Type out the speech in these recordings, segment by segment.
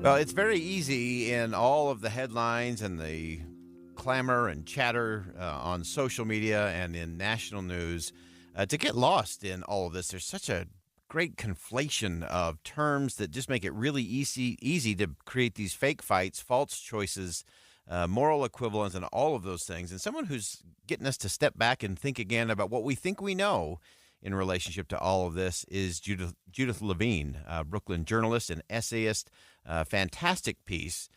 Well, it's very easy in all of the headlines and the clamor and chatter on social media and in national news to get lost in all of this. There's such a great conflation of terms that just make it really easy to create these fake fights, false choices, moral equivalence, and all of those things. And someone who's getting us to step back and think again about what we think we know in relationship to all of this is Judith Levine, Brooklyn journalist and essayist. Fantastic piece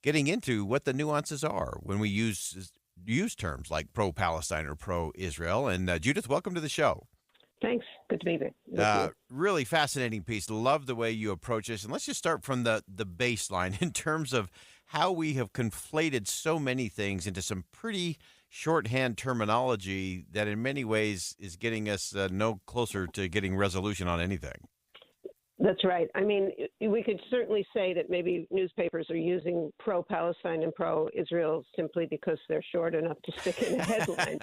getting into what the nuances are when we use terms like pro-Palestine or pro-Israel. And Judith, welcome to the show. Thanks. Good to be there. Really fascinating piece. Love the way you approach this. And let's just start from the baseline in terms of how we have conflated so many things into some pretty shorthand terminology that in many ways is getting us no closer to getting resolution on anything. That's right. I mean, we could certainly say that maybe newspapers are using pro-Palestine and pro-Israel simply because they're short enough to stick in a headline.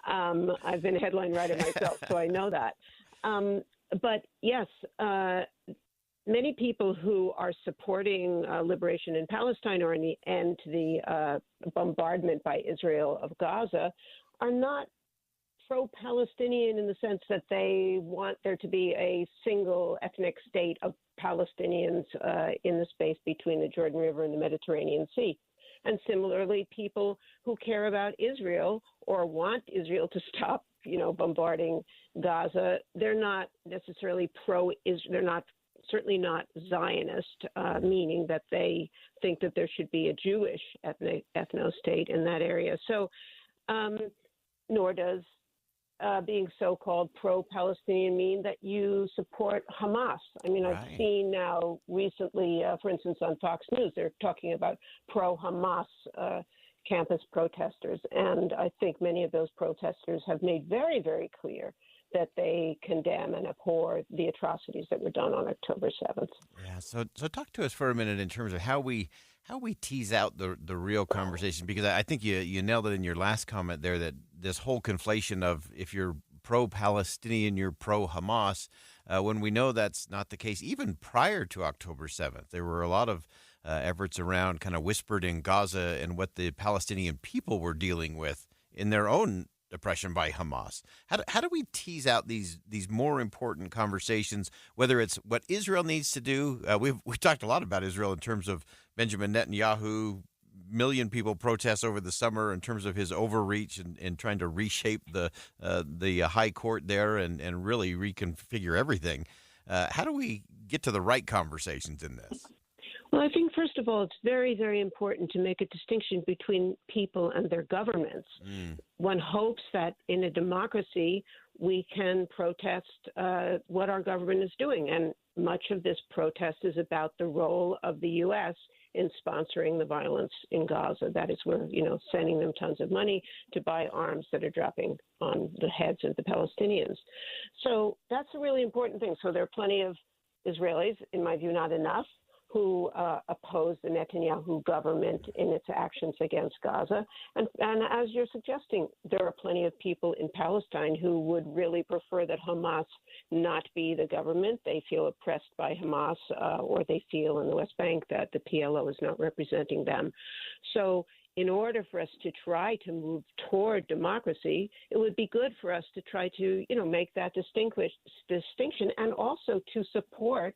I've been a headline writer myself, so I know that. But yes, many people who are supporting liberation in Palestine or an end to the bombardment by Israel of Gaza are not pro-Palestinian in the sense that they want there to be a single ethnic state of Palestinians in the space between the Jordan River and the Mediterranean Sea. And similarly, people who care about Israel or want Israel to stop, bombarding Gaza, they're not necessarily certainly not Zionist, meaning that they think that there should be a Jewish ethno-state in that area. So, nor does being so-called pro-Palestinian mean that you support Hamas. I mean, right. I've seen now recently, for instance, on Fox News, they're talking about pro-Hamas campus protesters. And I think many of those protesters have made very, very clear that they condemn and abhor the atrocities that were done on October 7th. Yeah, so talk to us for a minute in terms of how we tease out the real conversation, because I think you nailed it in your last comment there, that this whole conflation of if you're pro-Palestinian, you're pro-Hamas, when we know that's not the case. Even prior to October 7th, there were a lot of efforts around kind of whispered in Gaza and what the Palestinian people were dealing with in their own oppression by Hamas. How do we tease out these more important conversations, whether it's what Israel needs to do? We've talked a lot about Israel in terms of Benjamin Netanyahu, million people protest over the summer in terms of his overreach and trying to reshape the high court there and really reconfigure everything. How do we get to the right conversations in this? Well, I think, first of all, it's very, very important to make a distinction between people and their governments. One hopes that in a democracy, we can protest what our government is doing. And much of this protest is about the role of the U.S. in sponsoring the violence in Gaza. That is, we're, sending them tons of money to buy arms that are dropping on the heads of the Palestinians. So that's a really important thing. So there are plenty of Israelis, in my view, not enough, who oppose the Netanyahu government in its actions against Gaza. And as you're suggesting, there are plenty of people in Palestine who would really prefer that Hamas not be the government. They feel oppressed by Hamas, or they feel in the West Bank that the PLO is not representing them. So in order for us to try to move toward democracy, it would be good for us to try to, make that distinction and also to support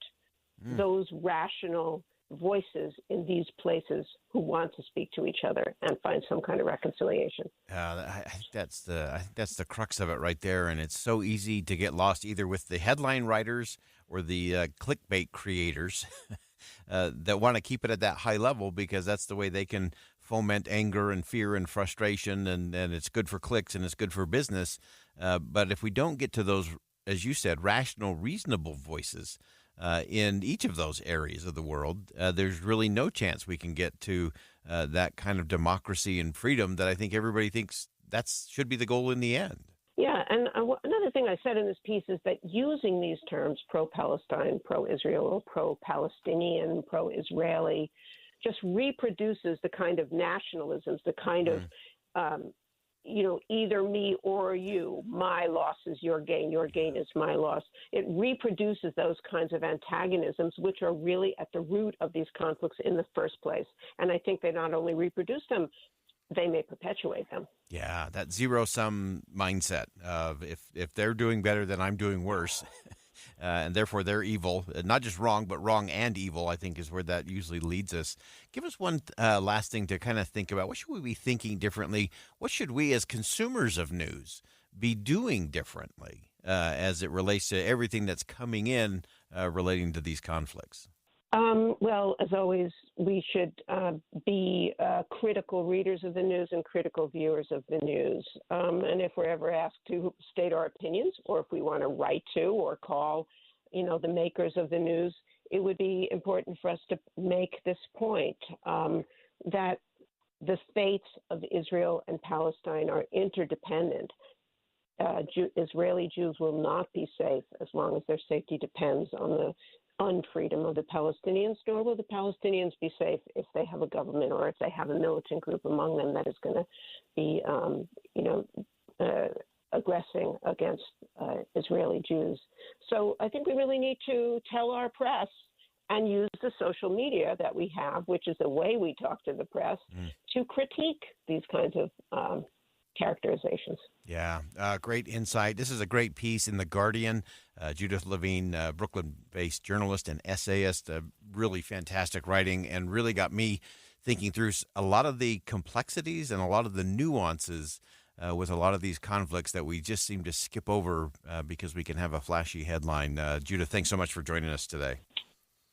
those rational voices in these places who want to speak to each other and find some kind of reconciliation. I think that's the crux of it right there, and it's so easy to get lost either with the headline writers or the clickbait creators that want to keep it at that high level because that's the way they can foment anger and fear and frustration, and it's good for clicks and it's good for business. But if we don't get to those, as you said, rational, reasonable voices in each of those areas of the world, there's really no chance we can get to that kind of democracy and freedom that I think everybody thinks that should be the goal in the end. Yeah, and another thing I said in this piece is that using these terms, pro-Palestine, pro-Israel, pro-Palestinian, pro-Israeli, just reproduces the kind of nationalisms, the kind of either me or you. My loss is your gain is my loss. It reproduces those kinds of antagonisms, which are really at the root of these conflicts in the first place. And I think they not only reproduce them, they may perpetuate them. Yeah, that zero-sum mindset of if they're doing better, then I'm doing worse. And therefore they're evil, not just wrong, but wrong and evil, I think is where that usually leads us. Give us one last thing to kind of think about. What should we be thinking differently? What should we as consumers of news be doing differently as it relates to everything that's coming in relating to these conflicts? Well, as always, we should be critical readers of the news and critical viewers of the news. And if we're ever asked to state our opinions, or if we want to write to or call, the makers of the news, it would be important for us to make this point that the fates of Israel and Palestine are interdependent. Israeli Jews will not be safe as long as their safety depends on the unfreedom of the Palestinians, nor will the Palestinians be safe if they have a government or if they have a militant group among them that is going to be, aggressing against Israeli Jews. So I think we really need to tell our press and use the social media that we have, which is the way we talk to the press, to critique these kinds of characterizations. Yeah, great insight. This is a great piece in The Guardian. Judith Levine, Brooklyn-based journalist and essayist, really fantastic writing, and really got me thinking through a lot of the complexities and a lot of the nuances with a lot of these conflicts that we just seem to skip over because we can have a flashy headline. Judith, thanks so much for joining us today.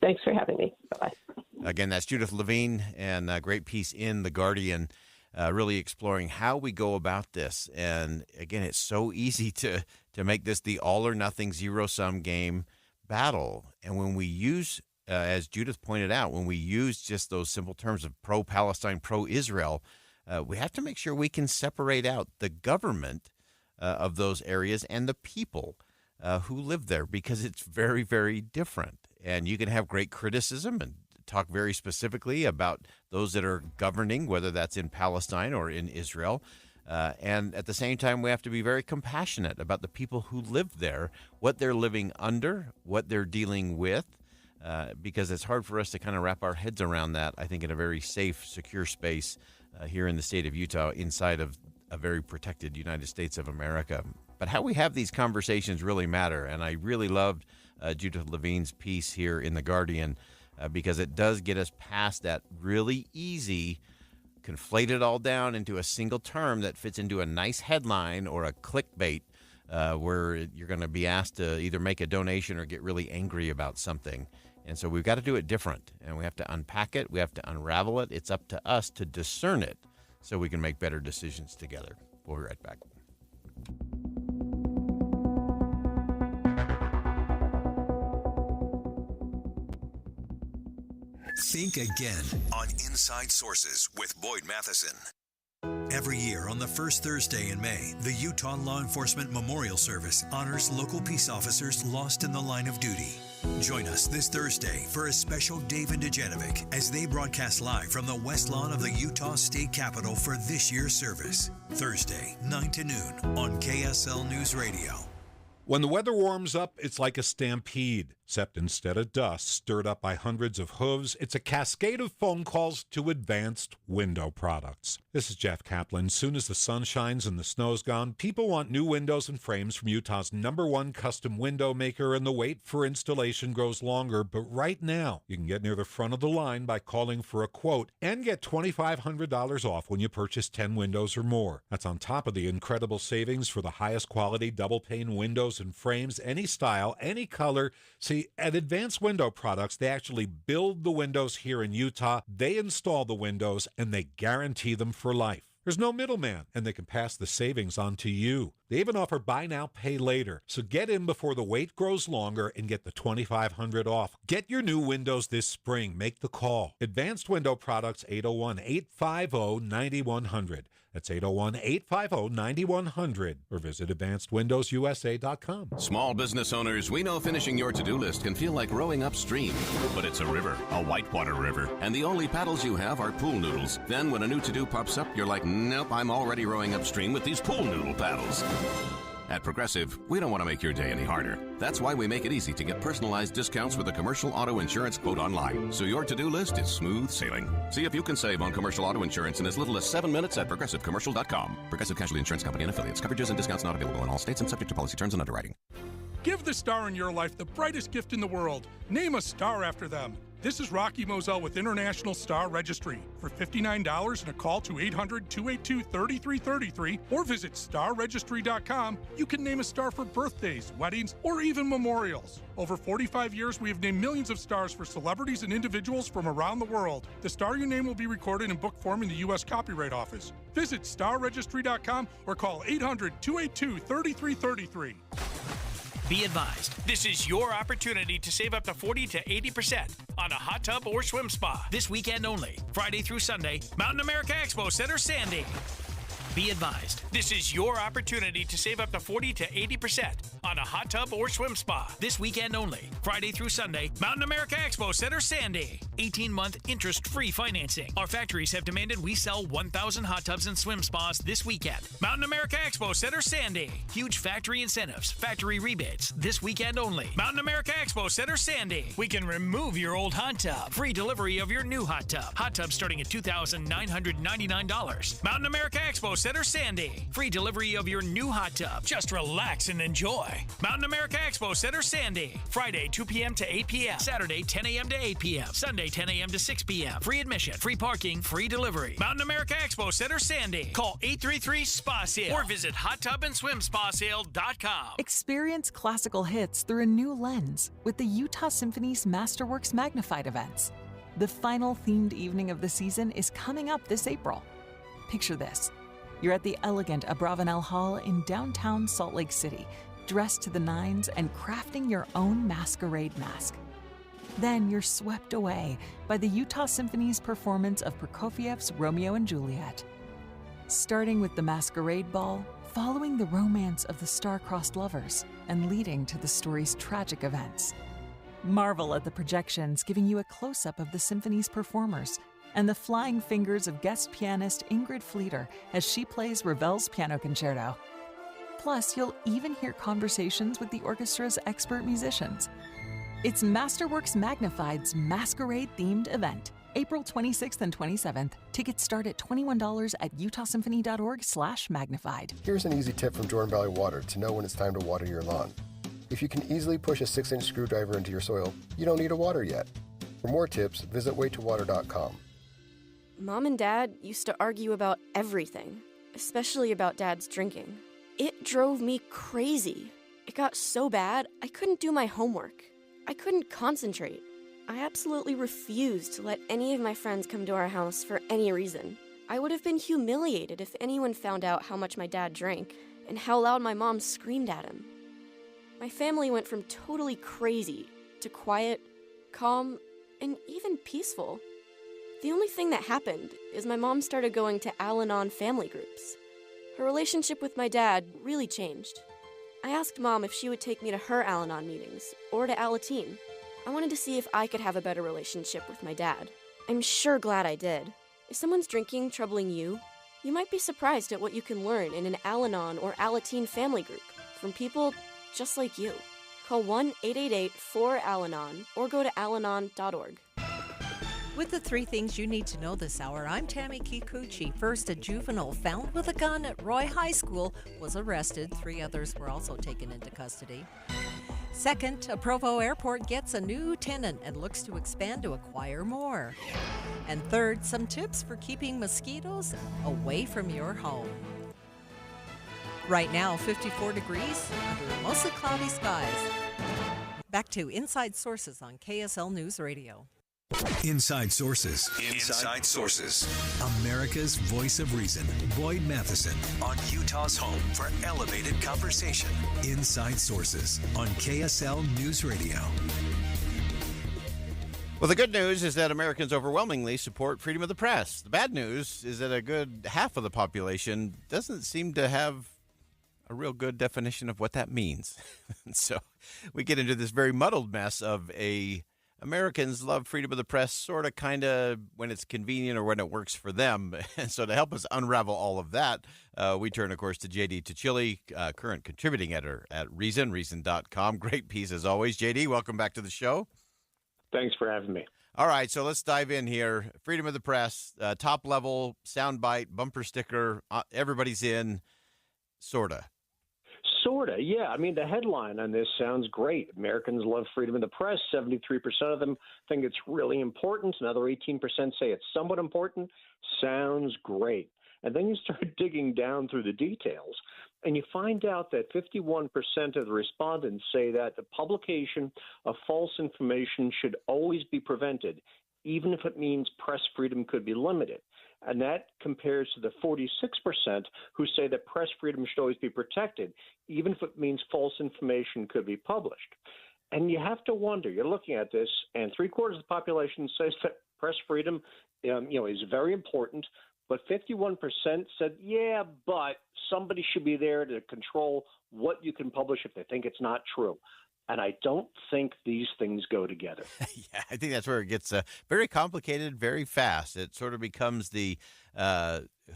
Thanks for having me. Bye-bye. Again, that's Judith Levine, and a great piece in The Guardian. Really exploring how we go about this. And again, it's so easy to make this the all or nothing zero-sum game battle. And when we use, as Judith pointed out, when we use just those simple terms of pro-Palestine, pro-Israel, we have to make sure we can separate out the government of those areas and the people who live there, because it's very, very different. And you can have great criticism and talk very specifically about those that are governing, whether that's in Palestine or in Israel. And at the same time, we have to be very compassionate about the people who live there, what they're living under, what they're dealing with, because it's hard for us to kind of wrap our heads around that, I think, in a very safe, secure space here in the state of Utah, inside of a very protected United States of America. But how we have these conversations really matter. And I really loved Judith Levine's piece here in The Guardian, because it does get us past that really easy, conflate it all down into a single term that fits into a nice headline or a clickbait where you're going to be asked to either make a donation or get really angry about something. And so we've got to do it different, and we have to unpack it. We have to unravel it. It's up to us to discern it so we can make better decisions together. We'll be right back. Think again on Inside Sources with Boyd Matheson. Every year on the first Thursday in May, the Utah Law Enforcement Memorial Service honors local peace officers lost in the line of duty. Join us this Thursday for a special Dave and Dejanovic as they broadcast live from the West Lawn of the Utah State Capitol for this year's service. Thursday, 9 to noon on KSL News Radio. When the weather warms up, it's like a stampede, except instead of dust stirred up by hundreds of hooves, it's a cascade of phone calls to Advanced Window Products. This is Jeff Kaplan. Soon as the sun shines and the snow's gone, people want new windows and frames from Utah's #1 custom window maker, and the wait for installation grows longer. But right now, you can get near the front of the line by calling for a quote and get $2,500 off when you purchase 10 windows or more. That's on top of the incredible savings for the highest quality double-pane windows and frames, any style, any color. See, at Advanced Window Products, they actually build the windows here in Utah, they install the windows, and they guarantee them for life. There's no middleman, and they can pass the savings on to you. They even offer buy now, pay later. So get in before the wait grows longer and get the $2,500 off. Get your new windows this spring. Make the call. Advanced Window Products, 801-850-9100. That's 801-850-9100 or visit advancedwindowsusa.com. Small business owners, we know finishing your to-do list can feel like rowing upstream, but it's a river, a whitewater river, and the only paddles you have are pool noodles. Then when a new to-do pops up, you're like, nope, I'm already rowing upstream with these pool noodle paddles. At Progressive, we don't want to make your day any harder. That's why we make it easy to get personalized discounts with a commercial auto insurance quote online, so your to-do list is smooth sailing. See if you can save on commercial auto insurance in as little as 7 minutes at progressivecommercial.com. Progressive Casualty Insurance Company and affiliates. Coverages and discounts not available in all states and subject to policy terms and underwriting. Give the star in your life the brightest gift in the world. Name a star after them. This is Rocky Moselle with International Star Registry. For $59 and a call to 800-282-3333 or visit starregistry.com, you can name a star for birthdays, weddings, or even memorials. Over 45 years, we have named millions of stars for celebrities and individuals from around the world. The star you name will be recorded in book form in the U.S. Copyright Office. Visit starregistry.com or call 800-282-3333. Be advised, this is your opportunity to save up to 40 to 80% on a hot tub or swim spa. This weekend only, Friday through Sunday, Mountain America Expo Center, Sandy. Be advised, this is your opportunity to save up to 40 to 80% on a hot tub or swim spa. This weekend only, Friday through Sunday, Mountain America Expo Center, Sandy. 18-month interest-free financing. Our factories have demanded we sell 1,000 hot tubs and swim spas this weekend. Mountain America Expo Center, Sandy. Huge factory incentives, factory rebates. This weekend only, Mountain America Expo Center, Sandy. We can remove your old hot tub. Free delivery of your new hot tub. Hot tub starting at $2,999. Mountain America Expo Center, Sandy. Free delivery of your new hot tub. Just relax and enjoy. Mountain America Expo Center, Sandy. Friday, 2 p.m. to 8 p.m. Saturday, 10 a.m. to 8 p.m. Sunday, 10 a.m. to 6 p.m. Free admission, free parking, free delivery. Mountain America Expo Center, Sandy. Call 833-SPA-SALE or visit hottubandSwimSpaSale.com. Experience classical hits through a new lens with the Utah Symphony's Masterworks Magnified events. The final themed evening of the season is coming up this April. Picture this. You're at the elegant Abravanel Hall in downtown Salt Lake City, dressed to the nines and crafting your own masquerade mask. Then you're swept away by the Utah Symphony's performance of Prokofiev's Romeo and Juliet. Starting with the masquerade ball, following the romance of the star-crossed lovers, and leading to the story's tragic events. Marvel at the projections giving you a close-up of the symphony's performers, and the flying fingers of guest pianist Ingrid Fleeter as she plays Ravel's Piano Concerto. Plus, you'll even hear conversations with the orchestra's expert musicians. It's Masterworks Magnified's Masquerade-themed event, April 26th and 27th. Tickets start at $21 at utahsymphony.org/magnified. Here's an easy tip from Jordan Valley Water to know when it's time to water your lawn. If you can easily push a 6-inch screwdriver into your soil, you don't need to water yet. For more tips, visit waytowater.com. Mom and Dad used to argue about everything, especially about Dad's drinking. It drove me crazy. It got so bad, I couldn't do my homework. I couldn't concentrate. I absolutely refused to let any of my friends come to our house for any reason. I would have been humiliated if anyone found out how much my dad drank and how loud my mom screamed at him. My family went from totally crazy to quiet, calm, and even peaceful. The only thing that happened is my mom started going to Al-Anon family groups. Her relationship with my dad really changed. I asked Mom if she would take me to her Al-Anon meetings or to Alateen. I wanted to see if I could have a better relationship with my dad. I'm sure glad I did. If someone's drinking troubling you, you might be surprised at what you can learn in an Al-Anon or Alateen family group from people just like you. Call 1-888-4-ALANON or go to alanon.org. With the 3 things you need to know this hour, I'm Tammy Kikuchi. First, a juvenile found with a gun at Roy High School was arrested. 3 others were also taken into custody. Second, a Provo airport gets a new tenant and looks to expand to acquire more. And third, some tips for keeping mosquitoes away from your home. Right now, 54 degrees under mostly cloudy skies. Back to Inside Sources on KSL News Radio. Inside Sources. Inside Sources. America's voice of reason. Boyd Matheson on Utah's home for elevated conversation. Inside Sources on KSL News Radio. Well, the good news is that Americans overwhelmingly support freedom of the press. The bad news is that a good half of the population doesn't seem to have a real good definition of what that means. So we get into this very muddled mess of Americans love freedom of the press, sort of, kind of, when it's convenient or when it works for them. And so to help us unravel all of that, we turn, of course, to J.D. Tuchili, current contributing editor at Reason.com. Great piece as always. J.D., welcome back to the show. Thanks for having me. All right, so let's dive in here. Freedom of the press, top level, soundbite, bumper sticker, everybody's in, sorta. Sorta, yeah. I mean, the headline on this sounds great. Americans love freedom of the press. 73% of them think it's really important. Another 18% say it's somewhat important. Sounds great. And then you start digging down through the details, and you find out that 51% of the respondents say that the publication of false information should always be prevented, even if it means press freedom could be limited. And that compares to the 46% who say that press freedom should always be protected, even if it means false information could be published. And you have to wonder, you're looking at this, and 3/4 of the population says that press freedom is very important, but 51% said, yeah, but somebody should be there to control what you can publish if they think it's not true. And I don't think these things go together. Yeah, I think that's where it gets very complicated very fast. It sort of becomes the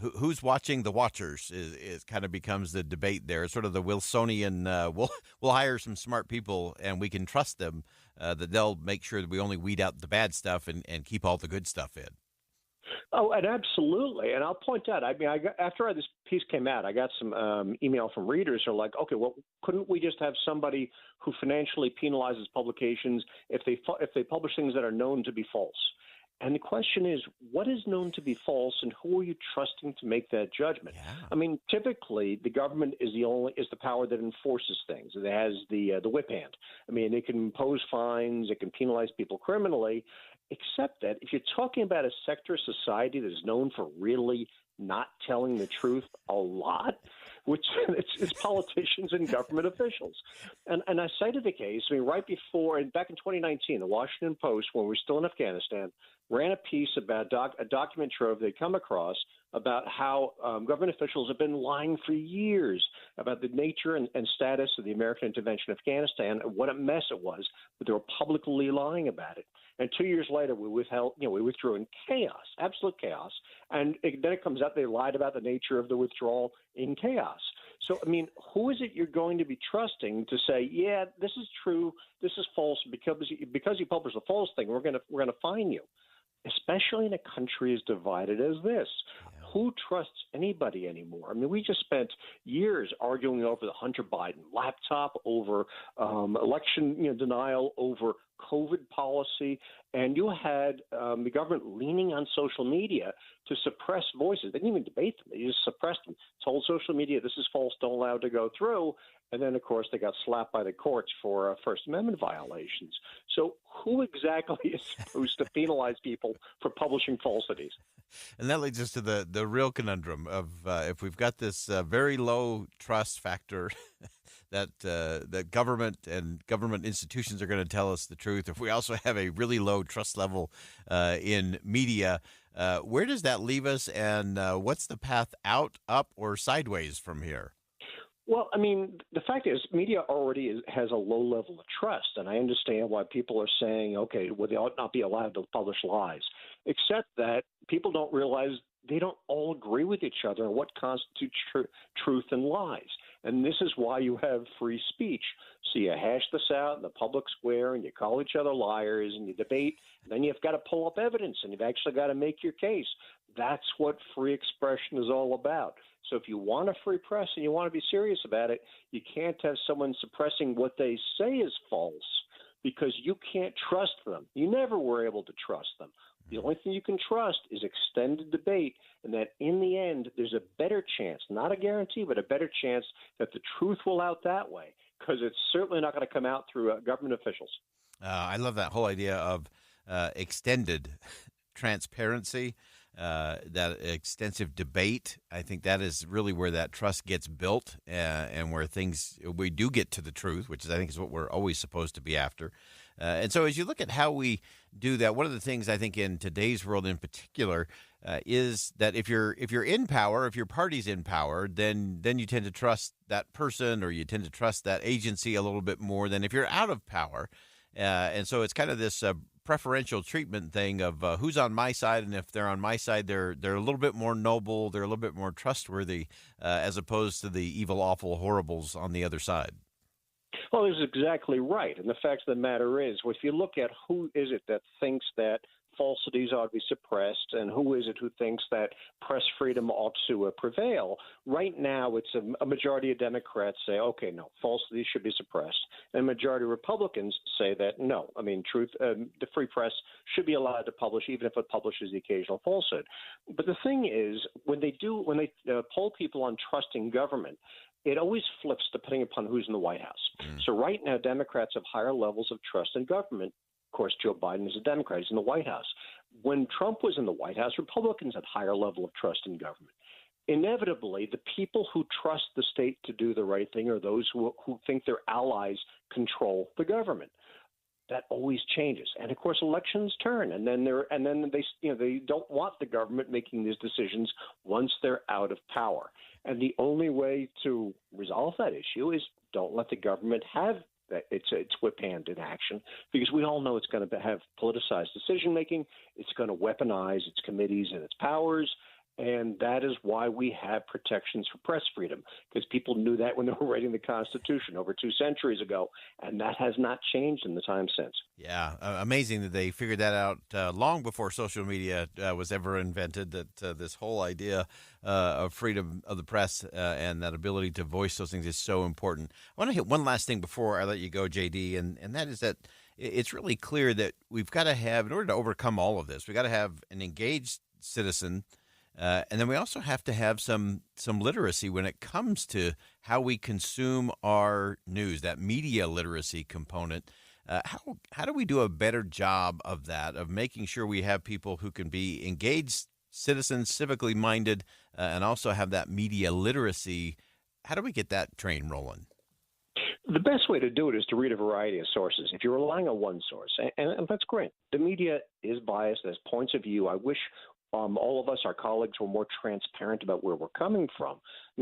who's watching the watchers is kind of becomes the debate there. It's sort of the Wilsonian, we'll hire some smart people and we can trust them that they'll make sure that we only weed out the bad stuff and keep all the good stuff in. Oh, and absolutely. And I'll point out, I mean, after this piece came out, I got some email from readers who are like, okay, well, couldn't we just have somebody who financially penalizes publications if they publish things that are known to be false? And the question is, what is known to be false, and who are you trusting to make that judgment? Yeah. I mean, typically, the government is the power that enforces things. It has the whip hand. I mean, it can impose fines, it can penalize people criminally, except that if you're talking about a sector of society that is known for really not telling the truth a lot, which it's politicians and government officials. And I cited a case, I mean, right before, back in 2019, the Washington Post, when we were still in Afghanistan, ran a piece about a document trove they'd come across about how government officials have been lying for years about the nature and status of the American intervention in Afghanistan and what a mess it was, but they were publicly lying about it. And 2 years later, we withdrew in chaos, absolute chaos. And then it comes out they lied about the nature of the withdrawal in chaos. So, I mean, who is it you're going to be trusting to say, yeah, this is true, this is false, because you published a false thing, we're going to fine you, especially in a country as divided as this. Who trusts anybody anymore? I mean, we just spent years arguing over the Hunter Biden laptop, over election denial, over COVID policy, and you had the government leaning on social media to suppress voices. They didn't even debate them. They just suppressed them, told social media this is false, don't allow it to go through. And then, of course, they got slapped by the courts for First Amendment violations. So who exactly is supposed to penalize people for publishing falsities? And that leads us to the real conundrum of if we've got this very low trust factor that government and government institutions are going to tell us the truth, if we also have a really low trust level in media, where does that leave us, and what's the path out, up, or sideways from here? Well, I mean, the fact is, media already has a low level of trust, and I understand why people are saying, okay, well, they ought not be allowed to publish lies, except that people don't realize they don't all agree with each other on what constitutes truth and lies. And this is why you have free speech. So you hash this out in the public square, and you call each other liars, and you debate, and then you've got to pull up evidence, and you've actually got to make your case. That's what free expression is all about. So if you want a free press and you want to be serious about it, you can't have someone suppressing what they say is false because you can't trust them. You never were able to trust them. The only thing you can trust is extended debate, and that in the end, there's a better chance, not a guarantee, but a better chance that the truth will out that way, because it's certainly not going to come out through government officials. I love that whole idea of extended transparency. That extensive debate, I think that is really where that trust gets built and where we do get to the truth, which is, I think, is what we're always supposed to be after. And so as you look at how we do that, one of the things I think in today's world in particular is that if you're in power, if your party's in power, then you tend to trust that person, or you tend to trust that agency a little bit more than if you're out of power. And so it's kind of this preferential treatment thing of who's on my side, and if they're on my side, they're a little bit more noble, they're a little bit more trustworthy, as opposed to the evil, awful horribles on the other side. Well, that's exactly right. And the fact of the matter is, if you look at who is it that thinks that falsities ought to be suppressed, and who is it who thinks that press freedom ought to prevail, right now it's a majority of Democrats say, okay, no, falsities should be suppressed. And a majority of Republicans say that, no, I mean, the free press should be allowed to publish, even if it publishes the occasional falsehood. But the thing is, when they poll people on trusting government, it always flips depending upon who's in the White House. So right now, Democrats have higher levels of trust in government. Of course, Joe Biden is a Democrat. He's in the White House. When Trump was in the White House, Republicans had higher level of trust in government. Inevitably, the people who trust the state to do the right thing are those who think their allies control the government. That always changes, and of course, elections turn, and then they don't want the government making these decisions once they're out of power. And the only way to resolve that issue is don't let the government have its whip hand in action, because we all know it's going to have politicized decision making. It's going to weaponize its committees and its powers. And that is why we have protections for press freedom, because people knew that when they were writing the Constitution over 2 centuries ago, and that has not changed in the time since. Yeah, amazing that they figured that out long before social media was ever invented, that this whole idea of freedom of the press and that ability to voice those things is so important. I want to hit one last thing before I let you go, JD, and that is that it's really clear that we've got to have, in order to overcome all of this, we've got to have an engaged citizen. And then we also have to have some literacy when it comes to how we consume our news, that media literacy component. How do we do a better job of that, of making sure we have people who can be engaged citizens, civically minded, and also have that media literacy? How do we get that train rolling? The best way to do it is to read a variety of sources. If you're relying on one source, and that's great, the media is biased, there's points of view. I wish all of us, our colleagues, were more transparent about where we're coming from.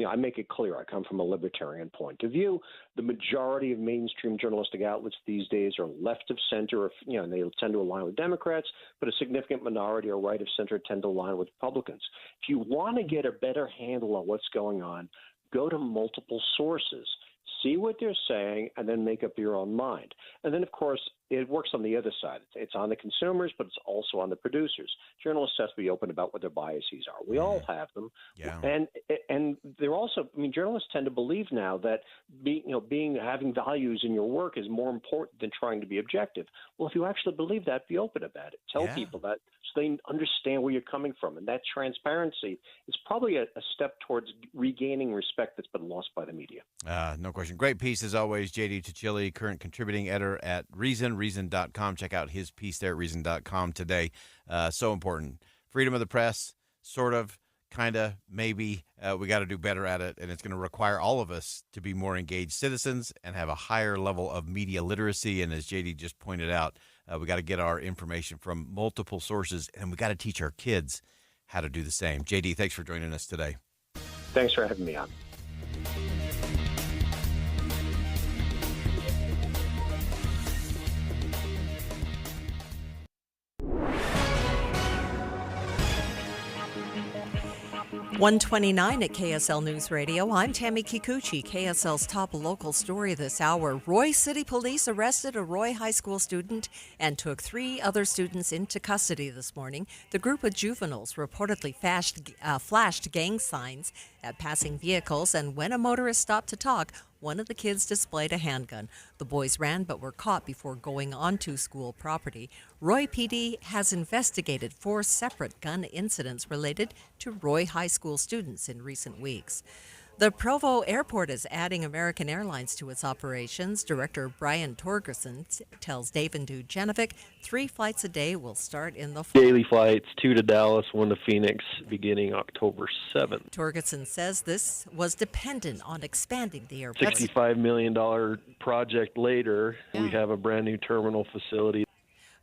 I make it clear I come from a libertarian point of view. The majority of mainstream journalistic outlets these days are left of center, and they tend to align with Democrats, but a significant minority are right of center, tend to align with Republicans. If you want to get a better handle on what's going on, go to multiple sources. See what they're saying, and then make up your own mind. And then, of course, it works on the other side. It's on the consumers, but it's also on the producers. Journalists have to be open about what their biases are. We all have them. Yeah. And they're also, journalists tend to believe now that having values in your work is more important than trying to be objective. Well, if you actually believe that, be open about it. Tell people that, so they understand where you're coming from. And that transparency is probably a step towards regaining respect that's been lost by the media. No question. Great piece, as always. J.D. Tuchili, current contributing editor at Reason.com. Check out his piece there at Reason.com today. So important. Freedom of the press, sort of, kind of, maybe. We got to do better at it, and it's going to require all of us to be more engaged citizens and have a higher level of media literacy. And as J.D. just pointed out, we got to get our information from multiple sources, and we got to teach our kids how to do the same. J.D., thanks for joining us today. Thanks for having me on. .129 at KSL News Radio. I'm Tammy Kikuchi. KSL's top local story this hour. Roy City Police arrested a Roy High School student and took 3 other students into custody this morning. The group of juveniles reportedly flashed gang signs at passing vehicles, and when a motorist stopped to talk, one of the kids displayed a handgun. The boys ran but were caught before going onto school property. Roy PD has investigated 4 separate gun incidents related to Roy High School students in recent weeks. The Provo Airport is adding American Airlines to its operations. Director Brian Torgerson tells Dave and Dujanovic 3 flights a day will start in the fall. Daily flights, 2 to Dallas, 1 to Phoenix, beginning October 7th. Torgerson says this was dependent on expanding the airport. $65 million project later, we have a brand new terminal facility.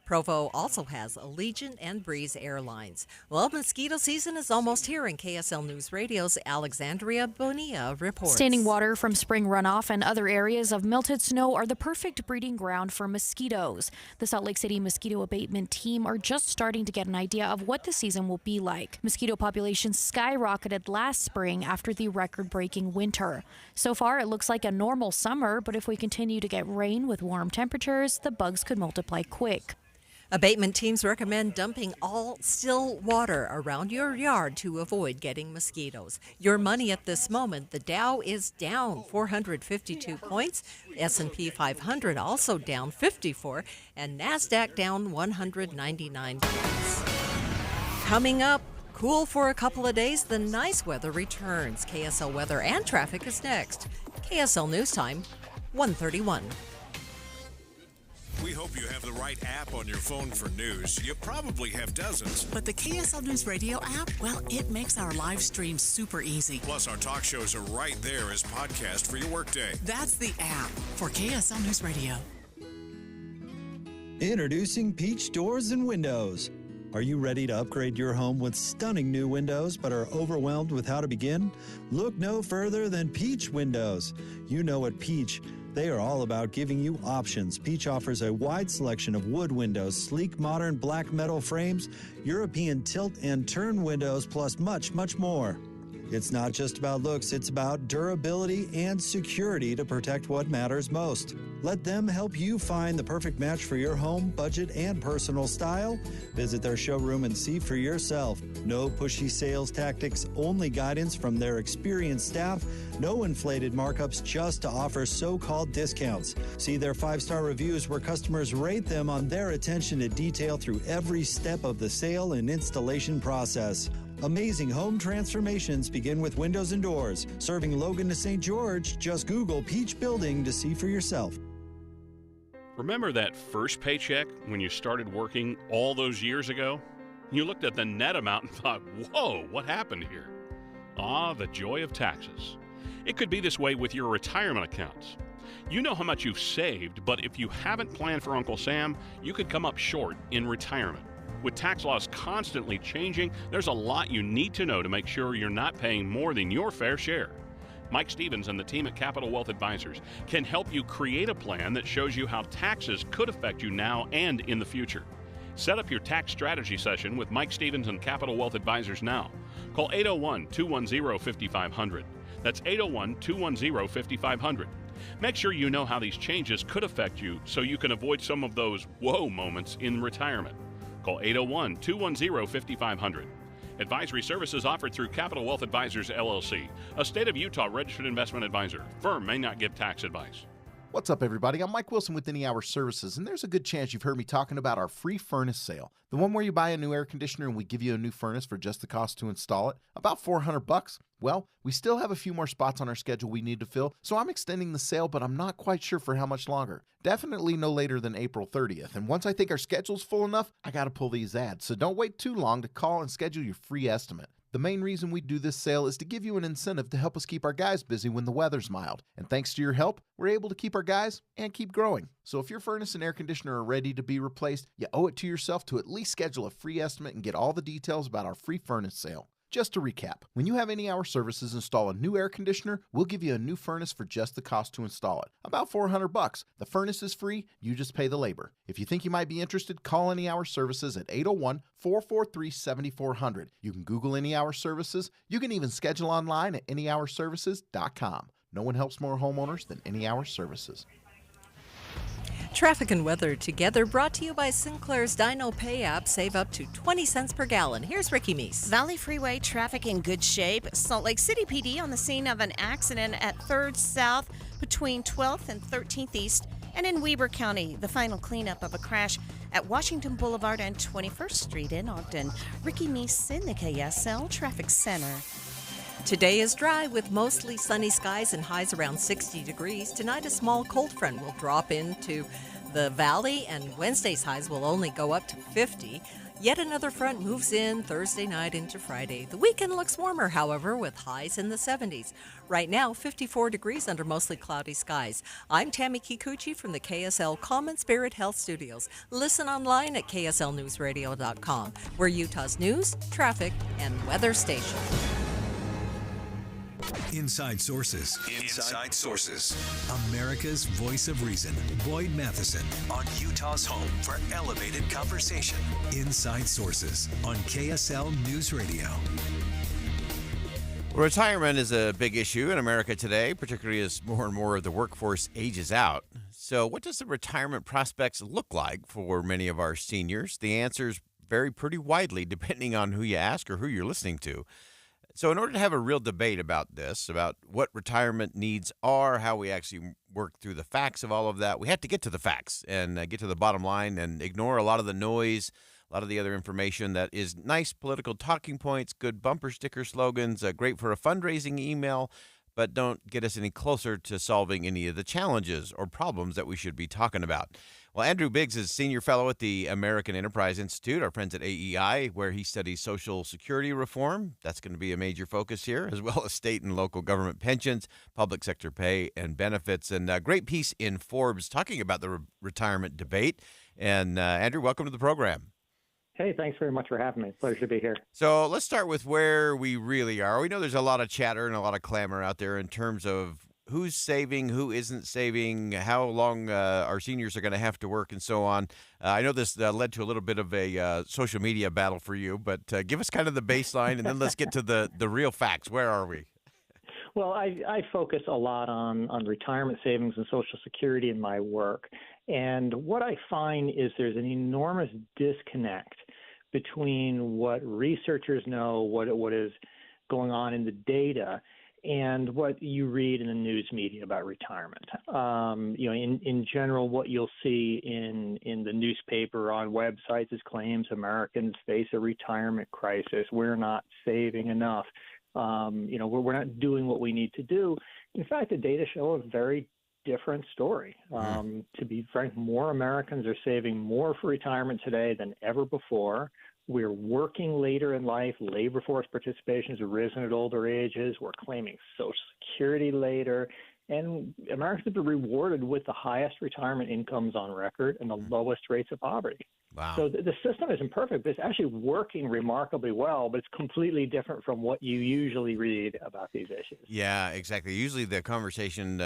Provo also has Allegiant and Breeze Airlines. Well, mosquito season is almost here, and KSL News Radio's Alexandria Bonilla reports. Standing water from spring runoff and other areas of melted snow are the perfect breeding ground for mosquitoes. The Salt Lake City Mosquito Abatement Team are just starting to get an idea of what the season will be like. Mosquito populations skyrocketed last spring after the record-breaking winter. So far, it looks like a normal summer, but if we continue to get rain with warm temperatures, the bugs could multiply quick. Abatement teams recommend dumping all still water around your yard to avoid getting mosquitoes. Your money at this moment, the Dow is down 452 points, S&P 500 also down 54, and NASDAQ down 199 points. Coming up, cool for a couple of days, the nice weather returns. KSL weather and traffic is next. KSL News Time, 1:31. We hope you have the right app on your phone for news. You probably have dozens. But the KSL News Radio app, well, it makes our live stream super easy. Plus, our talk shows are right there as podcast for your workday. That's the app for KSL News Radio. Introducing Peach Doors and Windows. Are you ready to upgrade your home with stunning new windows but are overwhelmed with how to begin? Look no further than Peach Windows. You know at Peach, they are all about giving you options. Peach offers a wide selection of wood windows, sleek modern black metal frames, European tilt and turn windows, plus much, much more. It's not just about looks, it's about durability and security to protect what matters most. Let them help you find the perfect match for your home, budget, and personal style. Visit their showroom and see for yourself. No pushy sales tactics, only guidance from their experienced staff. No inflated markups just to offer so-called discounts. See their 5-star reviews where customers rate them on their attention to detail through every step of the sale and installation process. Amazing home transformations begin with windows and doors. Serving Logan to St. George, just Google Peach Building to see for yourself. Remember that first paycheck when you started working all those years ago? You looked at the net amount and thought, whoa, what happened here? Ah, the joy of taxes. It could be this way with your retirement accounts. You know how much you've saved, but if you haven't planned for Uncle Sam, you could come up short in retirement. With tax laws constantly changing, there's a lot you need to know to make sure you're not paying more than your fair share. Mike Stevens and the team at Capital Wealth Advisors can help you create a plan that shows you how taxes could affect you now and in the future. Set up your tax strategy session with Mike Stevens and Capital Wealth Advisors now. Call 801-210-5500. That's 801-210-5500. Make sure you know how these changes could affect you so you can avoid some of those whoa moments in retirement. Call 801-210-5500. Advisory services offered through Capital Wealth Advisors, LLC, a state of Utah registered investment advisor. Firm may not give tax advice. What's up, everybody? I'm Mike Wilson with Any Hour Services, and there's a good chance you've heard me talking about our free furnace sale. The one where you buy a new air conditioner and we give you a new furnace for just the cost to install it, about $400. Well, we still have a few more spots on our schedule we need to fill, so I'm extending the sale, but I'm not quite sure for how much longer. Definitely no later than April 30th, and once I think our schedule's full enough, I gotta pull these ads, so don't wait too long to call and schedule your free estimate. The main reason we do this sale is to give you an incentive to help us keep our guys busy when the weather's mild. And thanks to your help, we're able to keep our guys and keep growing. So if your furnace and air conditioner are ready to be replaced, you owe it to yourself to at least schedule a free estimate and get all the details about our free furnace sale. Just to recap, when you have Any Hour Services install a new air conditioner, we'll give you a new furnace for just the cost to install it. About $400. The furnace is free, you just pay the labor. If you think you might be interested, call Any Hour Services at 801-443-7400. You can Google Any Hour Services. You can even schedule online at anyhourservices.com. No one helps more homeowners than Any Hour Services. Traffic and weather together, brought to you by Sinclair's Dino Pay app. Save up to 20 cents per gallon. Here's Ricky Meese. Valley Freeway traffic in good shape. Salt Lake City PD on the scene of an accident at 3rd South between 12th and 13th East. And in Weber County, the final cleanup of a crash at Washington Boulevard and 21st Street in Ogden. Ricky Meese in the KSL Traffic Center. Today is dry with mostly sunny skies and highs around 60 degrees. Tonight, a small cold front will drop into the valley, and Wednesday's highs will only go up to 50. Yet another front moves in Thursday night into Friday. The weekend looks warmer, however, with highs in the 70s. Right now, 54 degrees under mostly cloudy skies. I'm Tammy Kikuchi from the KSL Common Spirit Health Studios. Listen online at kslnewsradio.com. We're Utah's news, traffic, and weather station. Inside Sources. Inside Sources. America's voice of reason. Boyd Matheson on Utah's home for elevated conversation. Inside Sources on KSL News Radio. Retirement is a big issue in America today, particularly as more and more of the workforce ages out. So what does the retirement prospects look like for many of our seniors? The answers vary pretty widely depending on who you ask or who you're listening to. So in order to have a real debate about this, about what retirement needs are, how we actually work through the facts of all of that, we have to get to the facts and get to the bottom line and ignore a lot of the noise, a lot of the other information that is nice political talking points, good bumper sticker slogans, great for a fundraising email, but don't get us any closer to solving any of the challenges or problems that we should be talking about. Well, Andrew Biggs is Senior Fellow at the American Enterprise Institute, our friends at AEI, where he studies Social Security reform. That's going to be a major focus here, as well as state and local government pensions, public sector pay and benefits. And a great piece in Forbes talking about the retirement debate. And Andrew, welcome to the program. Hey, thanks very much for having me. Pleasure to be here. So let's start with where we really are. We know there's a lot of chatter and a lot of clamor out there in terms of who's saving, who isn't saving, how long our seniors are going to have to work, and so on. I know this led to a little bit of a social media battle for you, but give us kind of the baseline, and then let's get to the real facts. Where are we? Well, I focus a lot on retirement savings and Social Security in my work. And what I find is there's an enormous disconnect between what researchers know, what is going on in the data, and what you read in the news media about retirement. In general, what you'll see in the newspaper, on websites, is claims Americans face a retirement crisis. We're not saving enough. We're not doing what we need to do. In fact, the data show a very different story. To be frank, more Americans are saving more for retirement today than ever before. We're working later in life. Labor force participation has risen at older ages. We're claiming Social Security later. And Americans have been rewarded with the highest retirement incomes on record and the lowest rates of poverty. Wow. So the system isn't perfect, but it's actually working remarkably well, but it's completely different from what you usually read about these issues. Yeah, exactly. Usually the conversation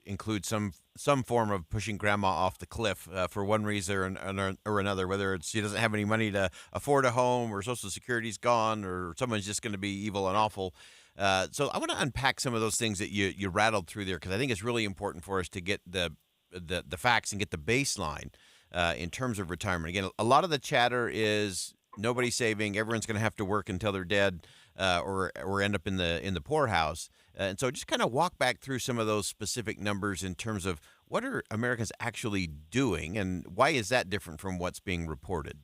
includes some form of pushing grandma off the cliff for one reason or another, whether it's she doesn't have any money to afford a home or Social Security's gone or someone's just going to be evil and awful. So I want to unpack some of those things that you rattled through there, because I think it's really important for us to get the facts and get the baseline in terms of retirement. Again, a lot of the chatter is nobody's saving, everyone's going to have to work until they're dead or end up in the poorhouse. And so just kind of walk back through some of those specific numbers in terms of what are Americans actually doing and why is that different from what's being reported?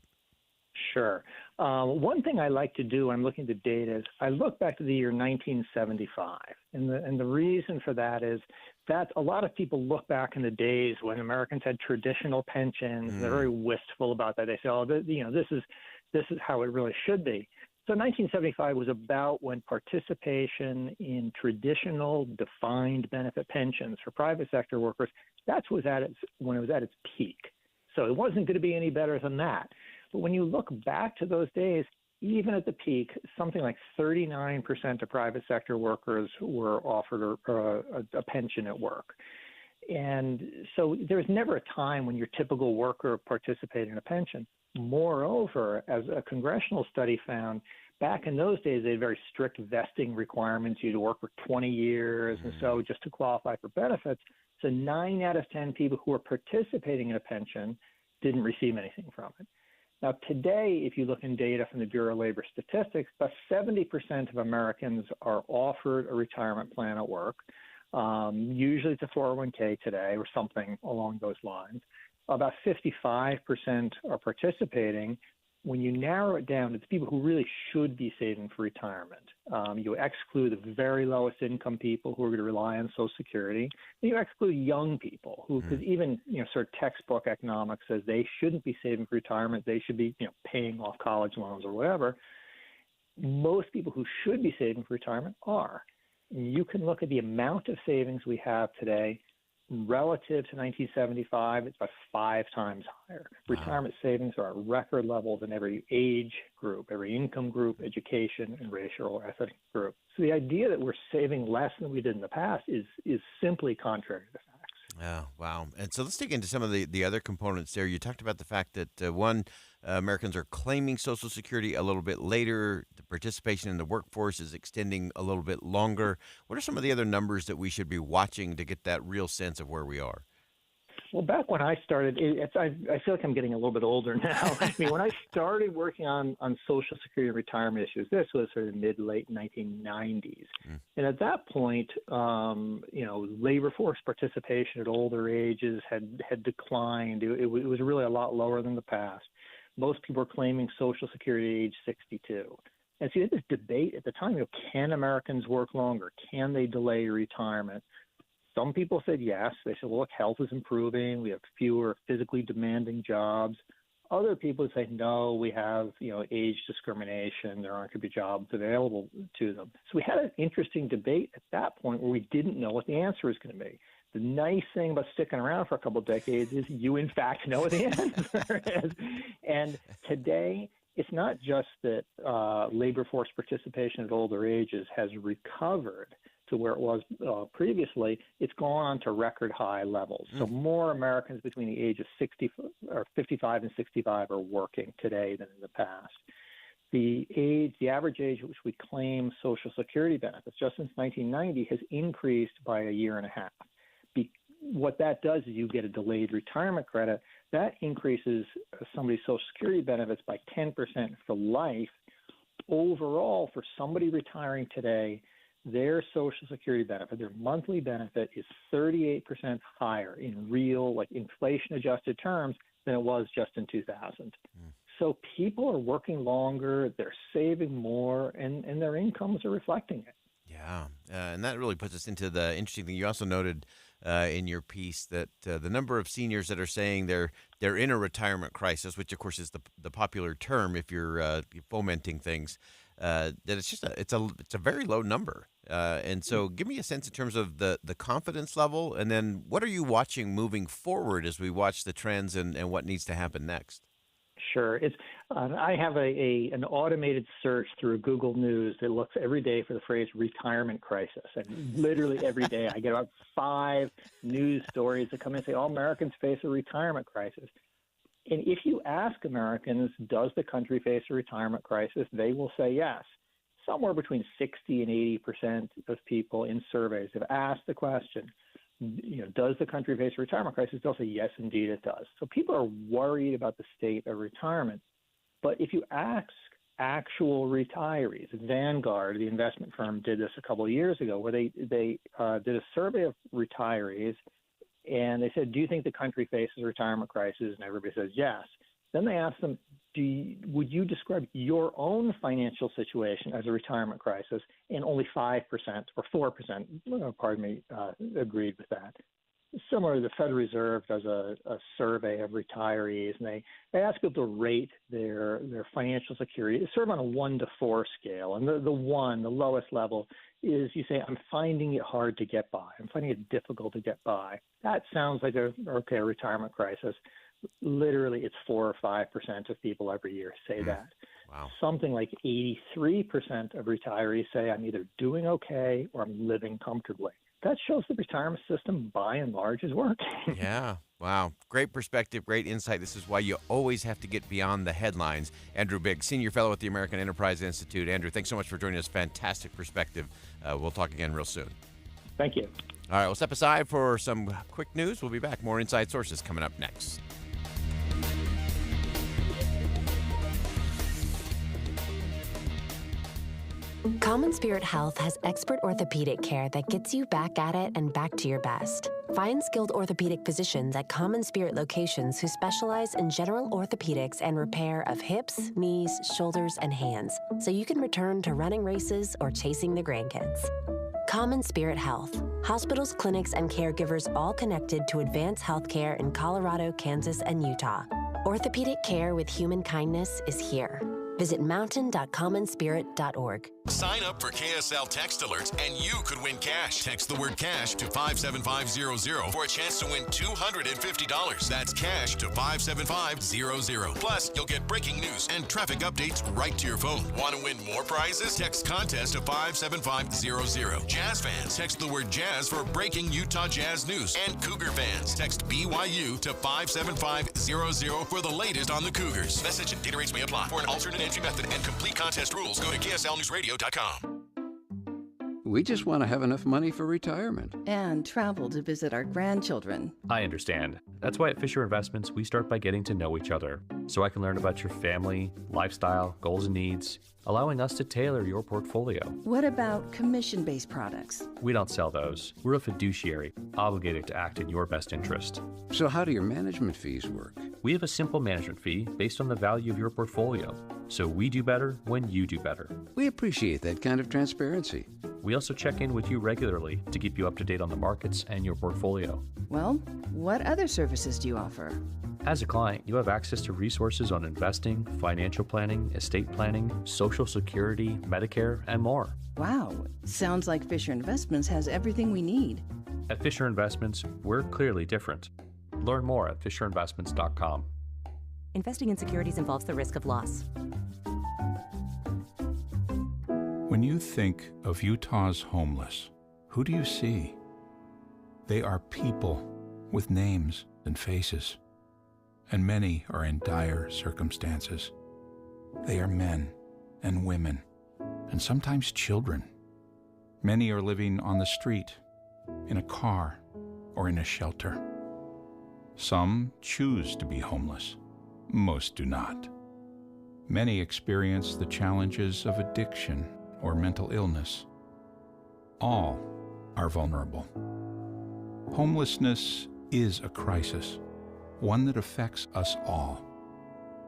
Sure. One thing I like to do when I'm looking at the data is I look back to the year 1975. And the reason for that is that a lot of people look back in the days when Americans had traditional pensions. And they're very wistful about that. They say, this is how it really should be. So 1975 was about when participation in traditional defined benefit pensions for private sector workers, when it was at its peak. So it wasn't going to be any better than that. But when you look back to those days, even at the peak, something like 39% of private sector workers were offered a pension at work. And so there's never a time when your typical worker participated in a pension. Moreover, as a congressional study found, back in those days, they had very strict vesting requirements. You had to work for 20 years and so just to qualify for benefits. So 9 out of 10 people who were participating in a pension didn't receive anything from it. Now, today, if you look in data from the Bureau of Labor Statistics, about 70% of Americans are offered a retirement plan at work. Usually it's a 401k today or something along those lines. About 55% are participating, when you narrow it down, it's people who really should be saving for retirement. You exclude the very lowest income people who are going to rely on Social Security. And you exclude young people who, because even sort of textbook economics says they shouldn't be saving for retirement. They should be paying off college loans or whatever. Most people who should be saving for retirement are. You can look at the amount of savings we have today relative to 1975. It's about 5 times higher. Wow. Retirement savings are at record levels in every age group, every income group, education, and racial or ethnic group. So the idea that we're saving less than we did in the past is simply contrary to the facts. Oh, wow. And so let's dig into some of the other components there. You talked about the fact that, Americans are claiming Social Security a little bit later. The participation in the workforce is extending a little bit longer. What are some of the other numbers that we should be watching to get that real sense of where we are? Well, back when I started, I feel like I'm getting a little bit older now. I mean, when I started working on Social Security and retirement issues, this was sort of mid-late 1990s. And at that point, labor force participation at older ages had declined. It was really a lot lower than the past. Most people were claiming Social Security at age 62. And so you had this debate at the time, can Americans work longer? Can they delay retirement? Some people said yes. They said, well, look, health is improving. We have fewer physically demanding jobs. Other people would say, no, we have, age discrimination. There aren't going to be jobs available to them. So we had an interesting debate at that point where we didn't know what the answer was going to be. The nice thing about sticking around for a couple of decades is you, in fact, know what the answer is. And today, it's not just that labor force participation at older ages has recovered to where it was previously. It's gone on to record high levels. So more Americans between the age of 55 and 65 are working today than in the past. The average age at which we claim Social Security benefits just since 1990 has increased by a year and a half. What that does is you get a delayed retirement credit. That increases somebody's Social Security benefits by 10% for life. Overall, for somebody retiring today, their Social Security benefit, their monthly benefit, is 38% higher in real, inflation-adjusted terms than it was just in 2000. So people are working longer, they're saving more, and their incomes are reflecting it. Yeah, and that really puts us into the interesting thing. You also noted in your piece that the number of seniors that are saying they're in a retirement crisis, which of course is the popular term if you're fomenting things, that it's a very low number. And so give me a sense in terms of the confidence level, and then what are you watching moving forward as we watch the trends and what needs to happen next? Sure. I have an automated search through Google News that looks every day for the phrase retirement crisis. And literally every day I get about 5 news stories that come in and say, all Americans face a retirement crisis. And if you ask Americans, does the country face a retirement crisis, they will say yes. Somewhere between 60 and 80% of people in surveys have asked the question, does the country face a retirement crisis? They'll say, yes, indeed it does. So people are worried about the state of retirement. But if you ask actual retirees, Vanguard, the investment firm, did this a couple of years ago, where they did a survey of retirees, and they said, do you think the country faces a retirement crisis? And everybody says yes. Then they asked them, would you describe your own financial situation as a retirement crisis? And only 5% or 4%, agreed with that. Similarly, the Federal Reserve does a survey of retirees, and they ask people to rate their financial security. It's sort of on a 1 to 4 scale. And the lowest level, is you say, I'm finding it hard to get by. I'm finding it difficult to get by. That sounds like a retirement crisis. Literally, it's 4 or 5% of people every year say that. Wow. Something like 83% of retirees say I'm either doing okay or I'm living comfortably. That shows the retirement system, by and large, is working. Yeah. Wow. Great perspective, great insight. This is why you always have to get beyond the headlines. Andrew Biggs, Senior Fellow at the American Enterprise Institute. Andrew, thanks so much for joining us. Fantastic perspective. We'll talk again real soon. Thank you. All right, we'll step aside for some quick news. We'll be back. More Inside Sources coming up next. Common Spirit Health has expert orthopedic care that gets you back at it and back to your best. Find skilled orthopedic physicians at Common Spirit locations who specialize in general orthopedics and repair of hips, knees, shoulders, and hands, so you can return to running races or chasing the grandkids. Common Spirit Health. Hospitals, clinics, and caregivers all connected to advance healthcare in Colorado, Kansas, and Utah. Orthopedic care with human kindness is here. Visit mountain.commonspirit.org. Sign up for KSL text alerts and you could win cash. Text the word cash to 57500 for a chance to win $250. That's cash to 57500. Plus, you'll get breaking news and traffic updates right to your phone. Want to win more prizes? Text contest to 57500. Jazz fans, text the word jazz for breaking Utah Jazz news. And Cougar fans, text BYU to 57500 for the latest on the Cougars. Message and data rates may apply. For an alternate entry method and complete contest rules, go to KSLNewsRadio.com. We just want to have enough money for retirement. And travel to visit our grandchildren. I understand. That's why at Fisher Investments, we start by getting to know each other, so I can learn about your family, lifestyle, goals, and needs, allowing us to tailor your portfolio. What about commission-based products? We don't sell those. We're a fiduciary, obligated to act in your best interest. So how do your management fees work? We have a simple management fee based on the value of your portfolio, so we do better when you do better. We appreciate that kind of transparency. We also check in with you regularly to keep you up to date on the markets and your portfolio. Well, what other services do you offer? As a client, you have access to resources on investing, financial planning, estate planning, Social Security, Medicare, and more. Wow, sounds like Fisher Investments has everything we need. At Fisher Investments, we're clearly different. Learn more at FisherInvestments.com. Investing in securities involves the risk of loss. When you think of Utah's homeless, who do you see? They are people with names and faces, and many are in dire circumstances. They are men and women, and sometimes children. Many are living on the street, in a car, or in a shelter. Some choose to be homeless. Most do not. Many experience the challenges of addiction or mental illness. All are vulnerable. Homelessness is a crisis, one that affects us all.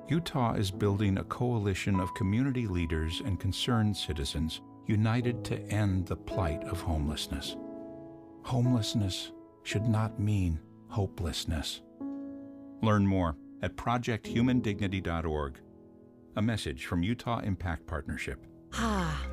Utah is building a coalition of community leaders and concerned citizens united to end the plight of homelessness. Homelessness should not mean hopelessness. Learn more at projecthumandignity.org. A message from Utah Impact Partnership.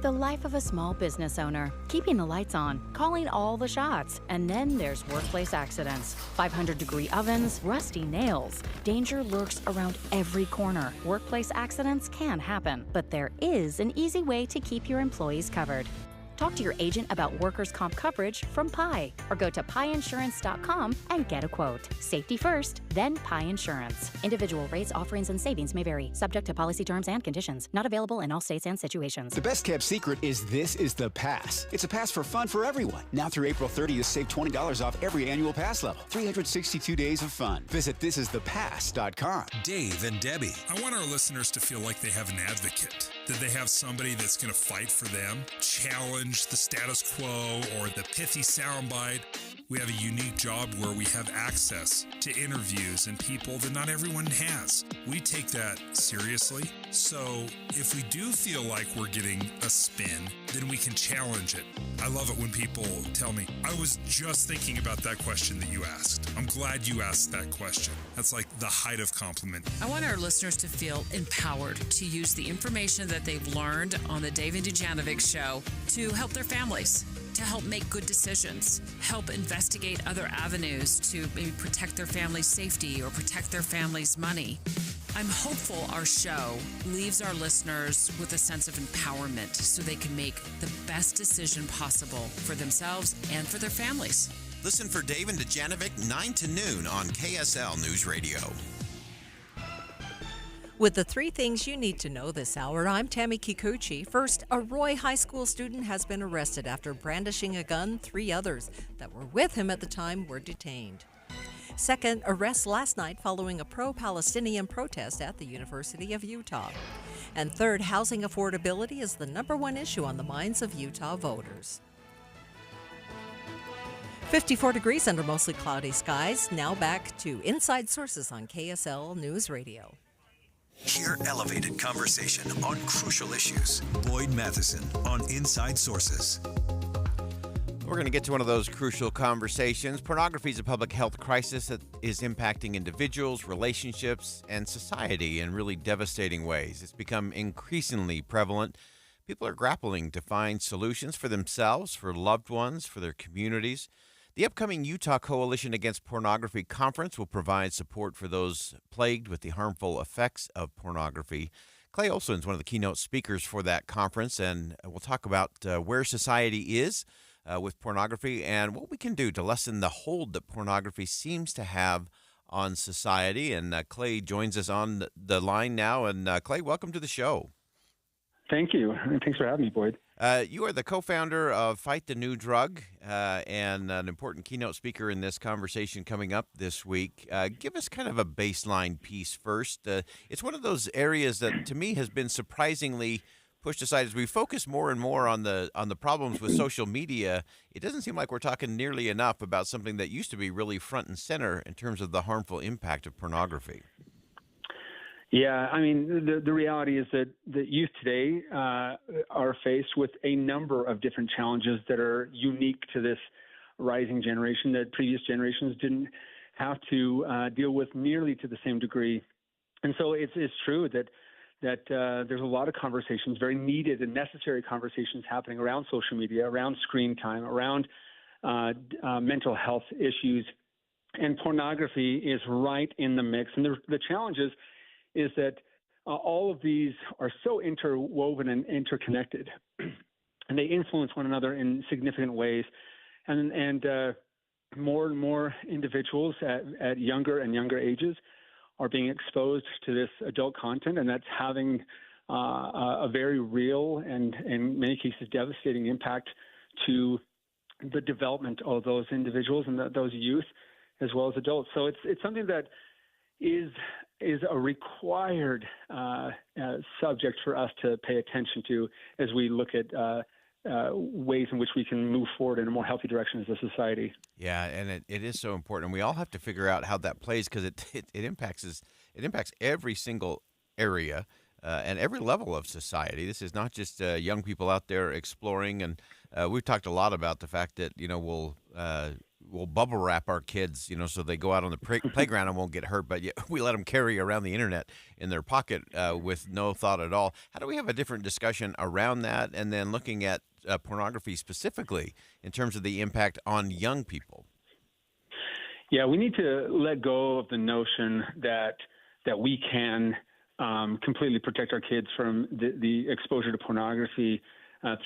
The life of a small business owner. Keeping the lights on, calling all the shots. And then there's workplace accidents. 500-degree ovens, rusty nails. Danger lurks around every corner. Workplace accidents can happen, but there is an easy way to keep your employees covered. Talk to your agent about workers' comp coverage from Pi, or go to piinsurance.com and get a quote. Safety first, then Pi Insurance. Individual rates, offerings, and savings may vary, subject to policy terms and conditions. Not available in all states and situations. The best kept secret is this is the pass. It's a pass for fun for everyone. Now through April 30th, save $20 off every annual pass level. 362 days of fun. Visit thisisthepass.com. Dave and Debbie. I want our listeners to feel like they have an advocate, that they have somebody that's going to fight for them, challenge the status quo or the pithy soundbite. We have a unique job where we have access to interviews and people that not everyone has. We take that seriously. So if we do feel like we're getting a spin, then we can challenge it. I love it when people tell me, I was just thinking about that question that you asked. I'm glad you asked that question. That's like the height of compliment. I want our listeners to feel empowered to use the information that they've learned on the Dave and Dujanovic show to help their families, to help make good decisions, help investigate other avenues to maybe protect their family's safety or protect their family's money. I'm hopeful our show leaves our listeners with a sense of empowerment so they can make the best decision possible for themselves and for their families. Listen for Dave and Dujanovic 9 to noon on KSL News Radio. With the three things you need to know this hour, I'm Tammy Kikuchi. First, a Roy High School student has been arrested after brandishing a gun. 3 others that were with him at the time were detained. Second, arrests last night following a pro-Palestinian protest at the University of Utah. And third, housing affordability is the #1 issue on the minds of Utah voters. 54 degrees under mostly cloudy skies. Now back to Inside Sources on KSL News Radio. Hear elevated conversation on crucial issues. Boyd Matheson on Inside Sources. We're going to get to one of those crucial conversations. Pornography is a public health crisis that is impacting individuals, relationships, and society in really devastating ways. It's become increasingly prevalent. People are grappling to find solutions for themselves, for loved ones, for their communities. The upcoming Utah Coalition Against Pornography Conference will provide support for those plagued with the harmful effects of pornography. Clay Olson is one of the keynote speakers for that conference, and we'll talk about where society is with pornography and what we can do to lessen the hold that pornography seems to have on society. And Clay joins us on the line now. And Clay, welcome to the show. Thank you. Thanks for having me, Boyd. You are the co-founder of Fight the New Drug and an important keynote speaker in this conversation coming up this week. Give us kind of a baseline piece first. It's one of those areas that, to me, has been surprisingly pushed aside as we focus more and more on the problems with social media. It doesn't seem like we're talking nearly enough about something that used to be really front and center in terms of the harmful impact of pornography. Yeah, I mean, the reality is that youth today are faced with a number of different challenges that are unique to this rising generation that previous generations didn't have to deal with nearly to the same degree. And so it's true that there's a lot of conversations, very needed and necessary conversations happening around social media, around screen time, around mental health issues, and pornography is right in the mix. And the challenge is that all of these are so interwoven and interconnected, and they influence one another in significant ways. And more and more individuals at younger and younger ages are being exposed to this adult content, and that's having a very real and, in many cases, devastating impact to the development of those individuals and those youth as well as adults. So it's something that is a required subject for us to pay attention to as we look at ways in which we can move forward in a more healthy direction as a society. Yeah, and it is so important. And we all have to figure out how that plays because it impacts every single area and every level of society. This is not just young people out there exploring. And we've talked a lot about the fact that, we'll bubble wrap our kids, so they go out on the playground and won't get hurt, but we let them carry around the internet in their pocket with no thought at all. How do we have a different discussion around that? And then looking at pornography specifically in terms of the impact on young people? Yeah, we need to let go of the notion that we can completely protect our kids from the exposure to pornography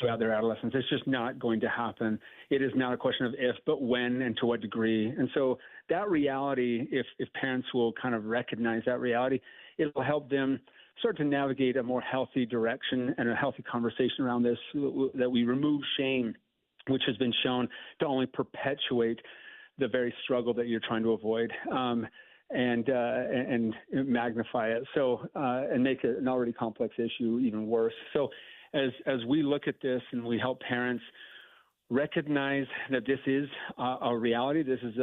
throughout their adolescence. It's just not going to happen. It is not a question of if, but when and to what degree. And so that reality, if parents will kind of recognize that reality, it'll help them start to navigate a more healthy direction and a healthy conversation around this, that we remove shame, which has been shown to only perpetuate the very struggle that you're trying to avoid, and magnify it. So, and make an already complex issue even worse. So, as we look at this and we help parents recognize that this is a reality, this is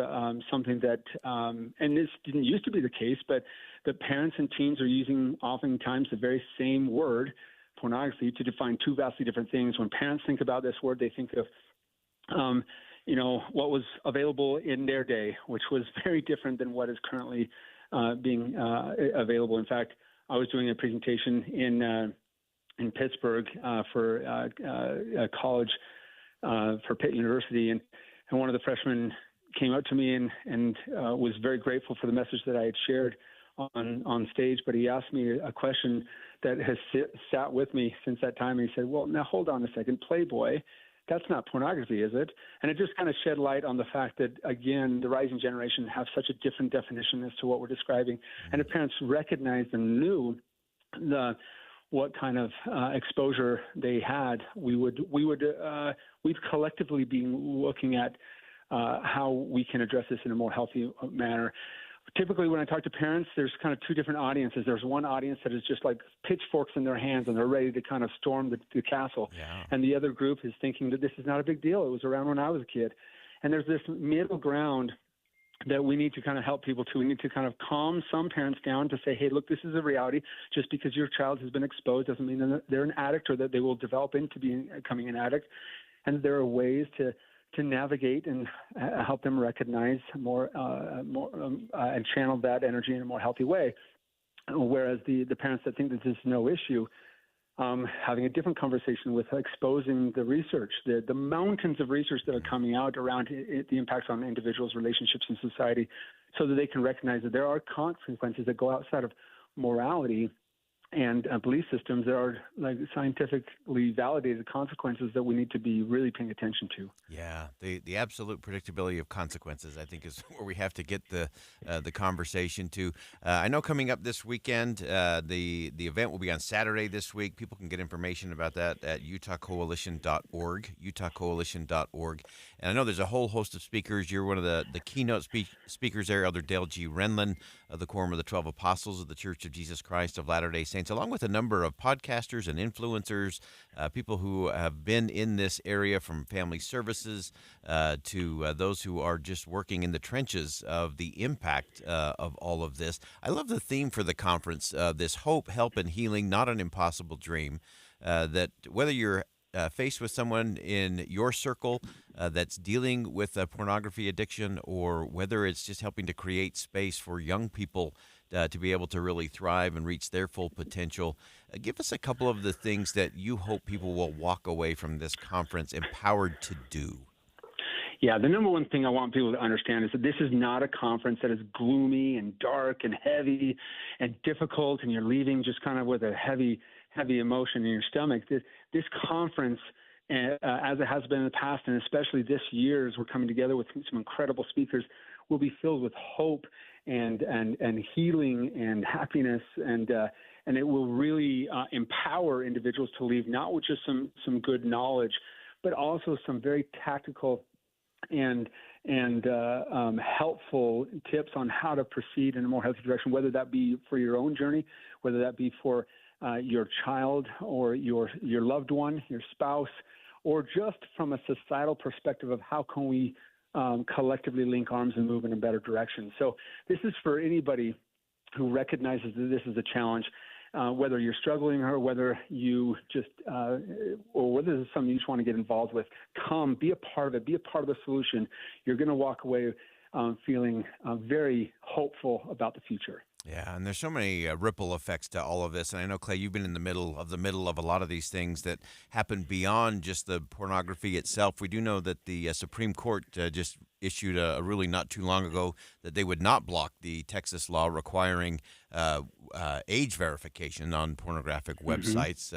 something that, and this didn't used to be the case, but the parents and teens are using oftentimes the very same word, pornography, to define two vastly different things. When parents think about this word, they think of, what was available in their day, which was very different than what is currently being available. In fact, I was doing a presentation in Pittsburgh for a college for Pitt University, and one of the freshmen came up to me and was very grateful for the message that I had shared on stage. But he asked me a question that has sat with me since that time. And he said, "Well, now hold on a second, Playboy, that's not pornography, is it?" And it just kind of shed light on the fact that, again, the rising generation have such a different definition as to what we're describing. And if parents recognized and knew what kind of exposure they had, we'd collectively be looking at how we can address this in a more healthy manner. Typically, when I talk to parents, there's kind of two different audiences. There's one audience that is just like pitchforks in their hands, and they're ready to kind of storm the castle. Yeah. And the other group is thinking that this is not a big deal. It was around when I was a kid. And there's this middle ground that we need to kind of help people to. We need to kind of calm some parents down to say, hey, look, this is a reality. Just because your child has been exposed doesn't mean that they're an addict or that they will develop into becoming an addict. And there are ways to navigate and help them recognize more and channel that energy in a more healthy way. Whereas the parents that think that this is no issue, having a different conversation with exposing the research, the mountains of research that are coming out around the impacts on individuals' relationships in society, so that they can recognize that there are consequences that go outside of morality and belief systems. There are like scientifically validated consequences that we need to be really paying attention to. Yeah, the absolute predictability of consequences, I think, is where we have to get the conversation to. I know coming up this weekend, the event will be on Saturday this week. People can get information about that at utahcoalition.org, utahcoalition.org. And I know there's a whole host of speakers. You're one of the keynote speakers there, Elder Dale G. Renlund of the Quorum of the 12 Apostles of the Church of Jesus Christ of Latter-day Saints, along with a number of podcasters and influencers, people who have been in this area, from family services to those who are just working in the trenches of the impact of all of this. I love the theme for the conference, this hope, help, and healing, not an impossible dream, that whether you're faced with someone in your circle that's dealing with a pornography addiction, or whether it's just helping to create space for young people to be able to really thrive and reach their full potential. Give us a couple of the things that you hope people will walk away from this conference empowered to do. Yeah, the number one thing I want people to understand is that this is not a conference that is gloomy and dark and heavy and difficult, and you're leaving just kind of with a heavy emotion in your stomach. This conference, as it has been in the past, and especially this year as we're coming together with some incredible speakers, will be filled with hope and healing and happiness, and it will really empower individuals to leave not with just some good knowledge, but also some very tactical and helpful tips on how to proceed in a more healthy direction, whether that be for your own journey, whether that be for your child or your loved one, your spouse, or just from a societal perspective of how can we collectively link arms and move in a better direction. So this is for anybody who recognizes that this is a challenge, whether you're struggling or whether you just, or whether this is something you just want to get involved with. Come, be a part of it, be a part of the solution. You're going to walk away feeling very hopeful about the future. Yeah, and there's so many ripple effects to all of this. And I know, Clay, you've been in the middle of a lot of these things that happen beyond just the pornography itself. We do know that the Supreme Court just issued a ruling not too long ago that they would not block the Texas law requiring age verification on pornographic websites.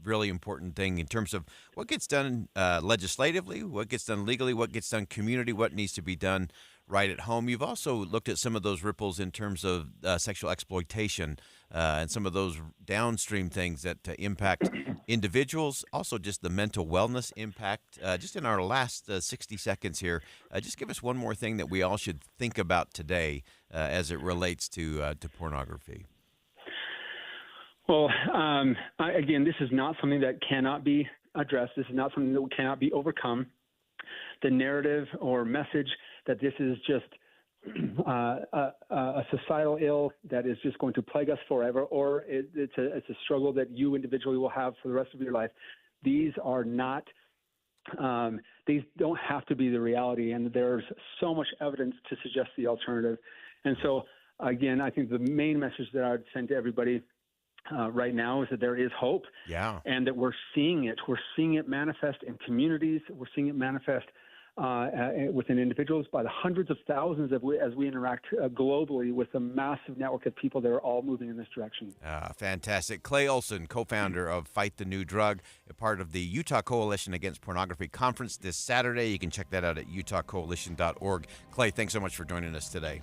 Really important thing in terms of what gets done legislatively, what gets done legally, what gets done community, what needs to be done right at home. You've also looked at some of those ripples in terms of sexual exploitation and some of those downstream things that impact individuals, also just the mental wellness impact. Just in our last 60 seconds here, just give us one more thing that we all should think about today as it relates to pornography. Well, again, this is not something that cannot be addressed. This is not something that cannot be overcome. The narrative or message that this is just a societal ill that is just going to plague us forever, or it's a struggle that you individually will have for the rest of your life. These are not. These don't have to be the reality, and there's so much evidence to suggest the alternative. And so, again, I think the main message that I would send to everybody right now is that there is hope, and that we're seeing it. We're seeing it manifest in communities. We're seeing it manifest within individuals by the hundreds of thousands as we interact globally with a massive network of people that are all moving in this direction. Fantastic. Clay Olson, co-founder of Fight the New Drug, a part of the Utah Coalition Against Pornography Conference this Saturday. You can check that out at utahcoalition.org. Clay, thanks so much for joining us today.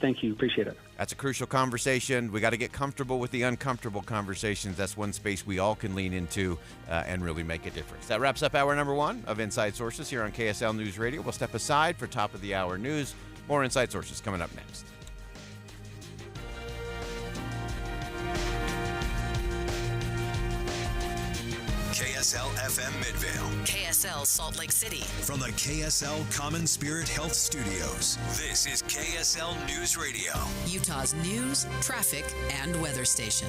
Thank you. Appreciate it. That's a crucial conversation. We got to get comfortable with the uncomfortable conversations. That's one space we all can lean into and really make a difference. That wraps up hour number 1 of Inside Sources here on KSL News Radio. We'll step aside for top of the hour news. More Inside Sources coming up next. KSL FM Midvale. KSL Salt Lake City. From the KSL Common Spirit Health Studios, this is KSL News Radio. Utah's news, traffic, and weather station.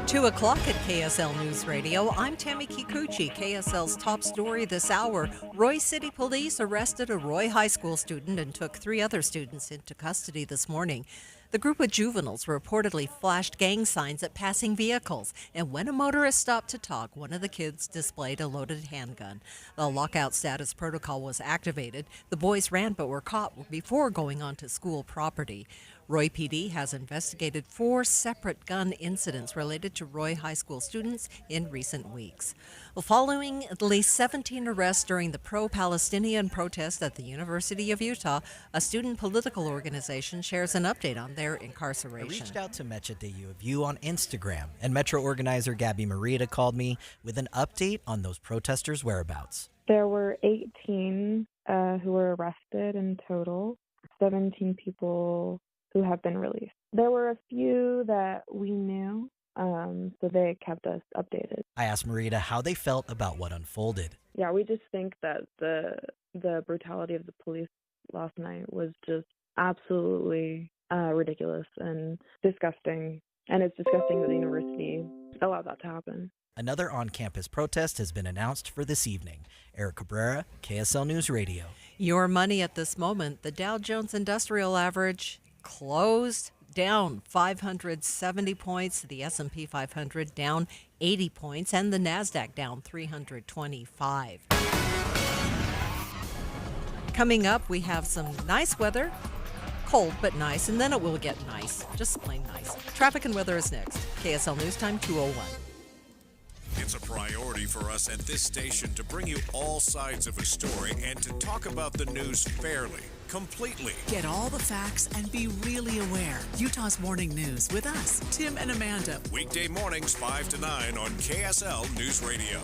2 o'clock at KSL News Radio. I'm Tammy Kikuchi. KSL's top story this hour. Roy City Police arrested a Roy High School student and took 3 other students into custody this morning. The group of juveniles reportedly flashed gang signs at passing vehicles, and when a motorist stopped to talk, one of the kids displayed a loaded handgun. The lockout status protocol was activated. The boys ran but were caught before going onto school property. Roy PD has investigated 4 separate gun incidents related to Roy High School students in recent weeks. Well, following at least 17 arrests during the pro-Palestinian protest at the University of Utah, a student political organization shares an update on their incarceration. I reached out to Mecha DU of You on Instagram, and Metro organizer Gabby Marita called me with an update on those protesters' whereabouts. There were 18 who were arrested in total, 17 people who have been released. There were a few that we knew, so they kept us updated. I asked Marita how they felt about what unfolded. Yeah, we just think that the brutality of the police last night was just absolutely ridiculous and disgusting. And it's disgusting that the university allowed that to happen. Another on-campus protest has been announced for this evening. Eric Cabrera, KSL News Radio. Your money at this moment, the Dow Jones Industrial Average closed down 570 points, the S&P 500 down 80 points, and the NASDAQ down 325. Coming up, we have some nice weather, cold but nice, and then it will get nice, just plain nice. Traffic and weather is next. KSL News Time 2:01. It's a priority for us at this station to bring you all sides of a story and to talk about the news fairly, completely. Get all the facts and be really aware. Utah's Morning News with us, Tim and Amanda. Weekday mornings 5 to 9 on KSL News Radio.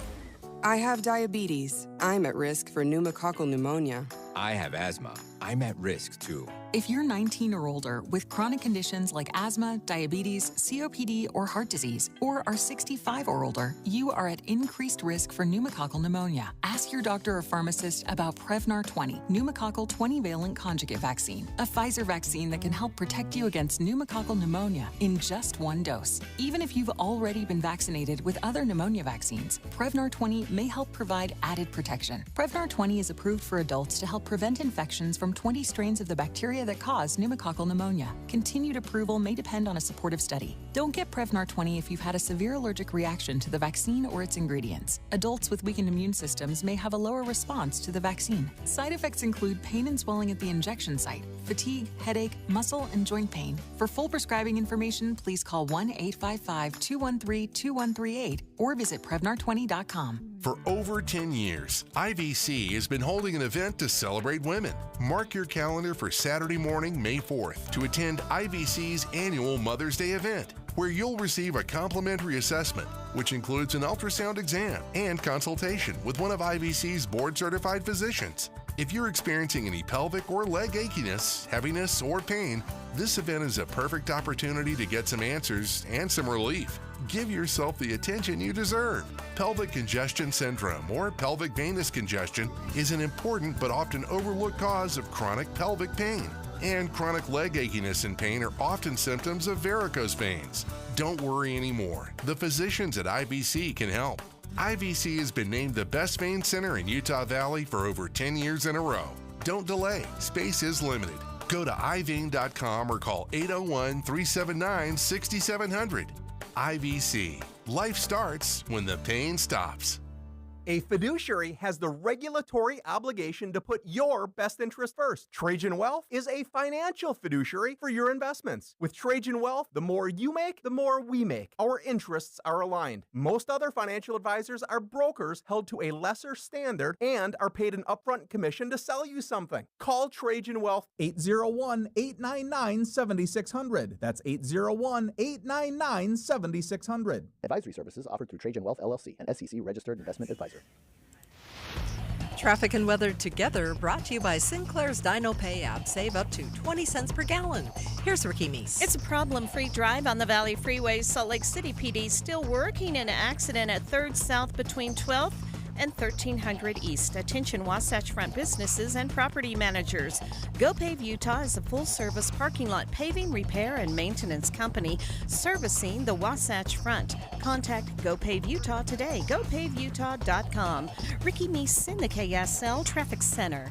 I have diabetes. I'm at risk for pneumococcal pneumonia. I have asthma. I'm at risk too. If you're 19 or older with chronic conditions like asthma, diabetes, COPD, or heart disease, or are 65 or older, you are at increased risk for pneumococcal pneumonia. Ask your doctor or pharmacist about Prevnar 20, pneumococcal 20-valent conjugate vaccine, a Pfizer vaccine that can help protect you against pneumococcal pneumonia in just 1 dose. Even if you've already been vaccinated with other pneumonia vaccines, Prevnar 20 may help provide added protection. Prevnar 20 is approved for adults to help prevent infections from 20 strains of the bacteria that cause pneumococcal pneumonia. Continued approval may depend on a supportive study. Don't get Prevnar 20 if you've had a severe allergic reaction to the vaccine or its ingredients. Adults with weakened immune systems may have a lower response to the vaccine. Side effects include pain and swelling at the injection site, fatigue, headache, muscle, and joint pain. For full prescribing information, please call 1-855-213-2138 or visit Prevnar20.com. For over 10 years, IVC has been holding an event to celebrate women. Mark your calendar for Saturday morning, May 4th, to attend IVC's annual Mother's Day event, where you'll receive a complimentary assessment, which includes an ultrasound exam and consultation with one of IVC's board-certified physicians. If you're experiencing any pelvic or leg achiness, heaviness, or pain, this event is a perfect opportunity to get some answers and some relief. Give yourself the attention you deserve. Pelvic congestion syndrome, or pelvic venous congestion, is an important but often overlooked cause of chronic pelvic pain. And chronic leg achiness and pain are often symptoms of varicose veins. Don't worry anymore. The physicians at IVC can help. IVC has been named the best vein center in Utah Valley for over 10 years in a row. Don't delay. Space is limited. Go to ivein.com or call 801-379-6700. IVC. Life starts when the pain stops. A fiduciary has the regulatory obligation to put your best interest first. Trajan Wealth is a financial fiduciary for your investments. With Trajan Wealth, the more you make, the more we make. Our interests are aligned. Most other financial advisors are brokers held to a lesser standard and are paid an upfront commission to sell you something. Call Trajan Wealth 801-899-7600. That's 801-899-7600. Advisory services offered through Trajan Wealth LLC, an SEC registered investment advisor. Traffic and weather together brought to you by Sinclair's Dino Pay app. Save up to 20 cents per gallon. Here's Ricky Meese. It's a problem-free drive on the Valley Freeway. Salt Lake City PD still working an accident at 3rd South between 12th and 1300 East. Attention Wasatch Front businesses and property managers. GoPave Utah is a full-service parking lot paving, repair, and maintenance company servicing the Wasatch Front. Contact GoPave Utah today. GoPaveUtah.com. Ricky Meese in the KSL Traffic Center.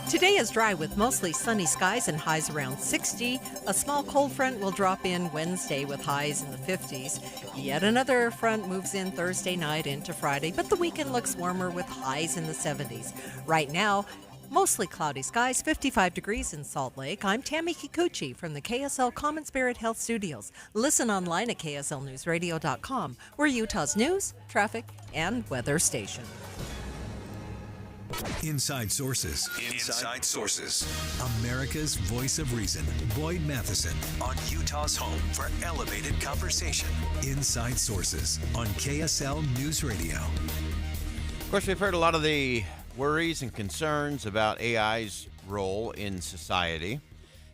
Today is dry with mostly sunny skies and highs around 60. A small cold front will drop in Wednesday with highs in the 50s. Yet another front moves in Thursday night into Friday, but the weekend looks warmer with highs in the 70s. Right now, mostly cloudy skies, 55 degrees in Salt Lake. I'm Tammy Kikuchi from the KSL Common Spirit Health Studios. Listen online at kslnewsradio.com. We're Utah's news, traffic, and weather station. Inside Sources. Inside Sources. America's voice of reason. Boyd Matheson on Utah's home for elevated conversation. Inside Sources on KSL News Radio. Of course, we've heard a lot of the worries and concerns about AI's role in society.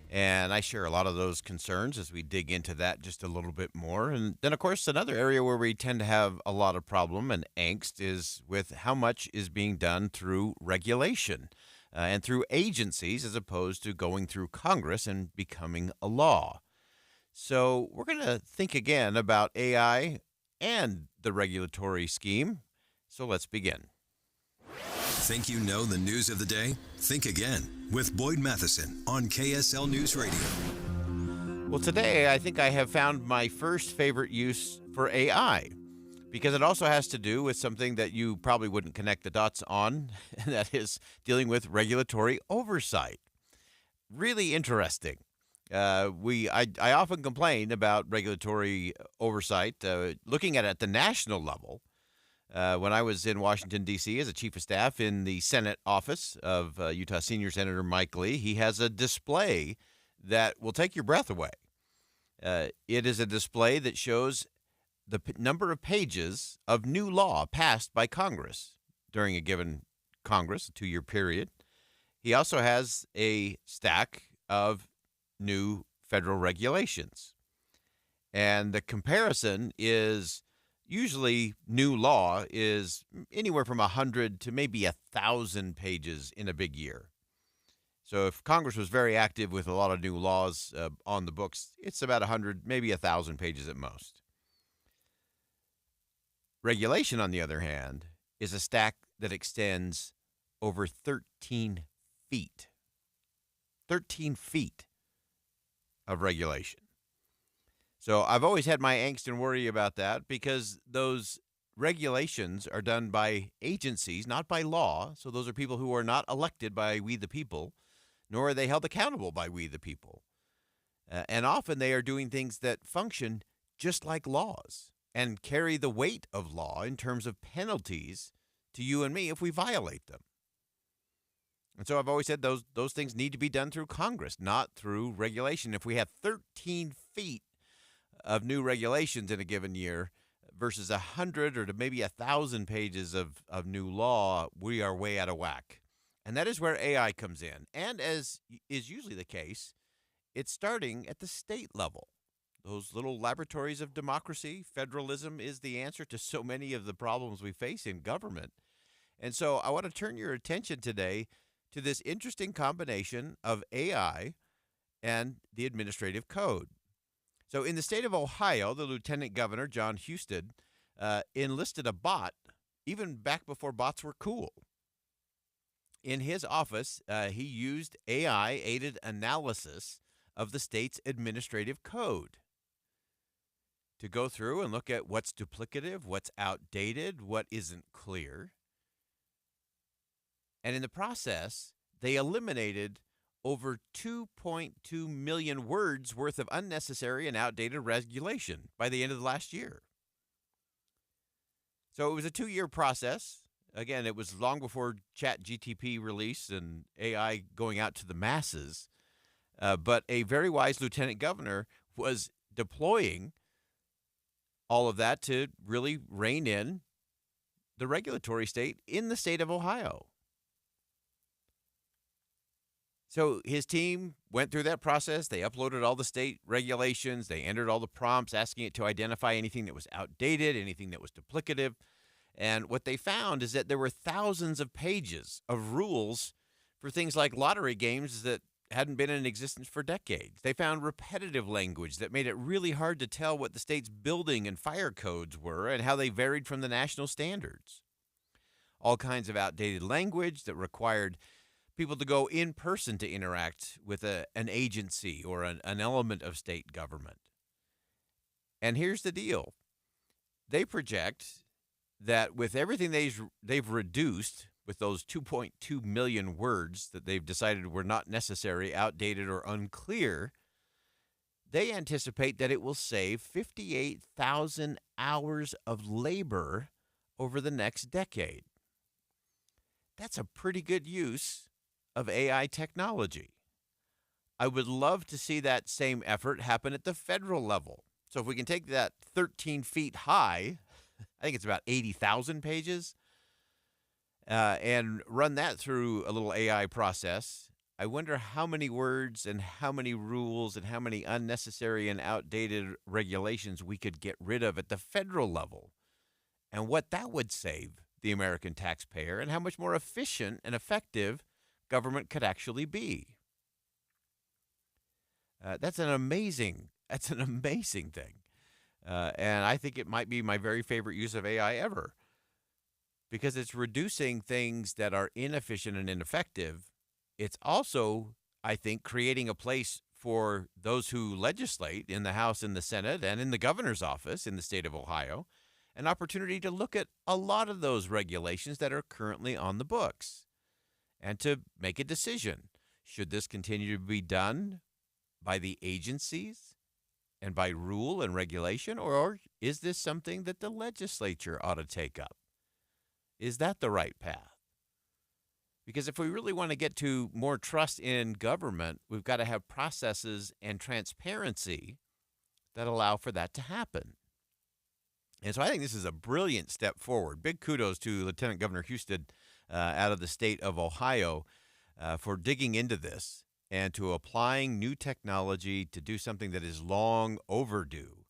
And I share a lot of those concerns as we dig into that just a little bit more. And then, of course, another area where we tend to have a lot of problem and angst is with how much is being done through regulation and through agencies as opposed to going through Congress and becoming a law. So we're going to think again about AI and the regulatory scheme. So let's begin. Think you know the news of the day? Think again with Boyd Matheson on KSL News Radio. Well, today I think I have found my first favorite use for AI because it also has to do with something that you probably wouldn't connect the dots on, and that is dealing with regulatory oversight. Really interesting. I often complain about regulatory oversight, looking at it at the national level. When I was in Washington, D.C. as a chief of staff in the Senate office of Utah Senior Senator Mike Lee, he has a display that will take your breath away. It is a display that shows the number of pages of new law passed by Congress during a given Congress, a 2-year period. He also has a stack of new federal regulations. And the comparison is usually new law is anywhere from 100 to maybe 1,000 pages in a big year. So if Congress was very active with a lot of new laws on the books, it's about 100, maybe 1,000 pages at most. Regulation, on the other hand, is a stack that extends over 13 feet. 13 feet of regulation. So I've always had my angst and worry about that because those regulations are done by agencies, not by law. So those are people who are not elected by we the people, nor are they held accountable by we the people. And often they are doing things that function just like laws and carry the weight of law in terms of penalties to you and me if we violate them. And so I've always said those things need to be done through Congress, not through regulation. If we have 13 feet of new regulations in a given year versus 100 or to maybe 1,000 pages of new law, we are way out of whack. And that is where AI comes in. And as is usually the case, it's starting at the state level. Those little laboratories of democracy, federalism is the answer to so many of the problems we face in government. And so I want to turn your attention today to this interesting combination of AI and the administrative code. So in the state of Ohio, the Lieutenant Governor, John Husted, enlisted a bot even back before bots were cool. In his office, he used AI-aided analysis of the state's administrative code. to go through and look at what's duplicative, what's outdated, what isn't clear. And in the process, they eliminated over 2.2 million words worth of unnecessary and outdated regulation by the end of the last year. So it was a 2-year process. Again, it was long before ChatGPT release and AI going out to the masses. But a very wise lieutenant governor was deploying all of that to really rein in the regulatory state in the state of Ohio. So his team went through that process. They uploaded all the state regulations. They entered all the prompts, asking it to identify anything that was outdated, anything that was duplicative. And what they found is that there were thousands of pages of rules for things like lottery games that hadn't been in existence for decades. They found repetitive language that made it really hard to tell what the state's building and fire codes were and how they varied from the national standards. All kinds of outdated language that required people to go in person to interact with an agency or an element of state government. And here's the deal. They project that with everything they've reduced, with those 2.2 million words that they've decided were not necessary, outdated, or unclear, they anticipate that it will save 58,000 hours of labor over the next decade. That's a pretty good use of AI technology. I would love to see that same effort happen at the federal level. So if we can take that 13 feet high, I think it's about 80,000 pages, and run that through a little AI process, I wonder how many words and how many rules and how many unnecessary and outdated regulations we could get rid of at the federal level, and what that would save the American taxpayer, and how much more efficient and effective government could actually be. That's an amazing thing. And I think it might be my very favorite use of AI ever, because it's reducing things that are inefficient and ineffective. It's also, I think, creating a place for those who legislate in the House and the Senate and in the governor's office in the state of Ohio, an opportunity to look at a lot of those regulations that are currently on the books and to make a decision. Should this continue to be done by the agencies and by rule and regulation, or is this something that the legislature ought to take up? Is that the right path? Because if we really want to get to more trust in government, we've got to have processes and transparency that allow for that to happen. And so I think this is a brilliant step forward. Big kudos to Lieutenant Governor Houston out of the state of Ohio for digging into this and to applying new technology to do something that is long overdue.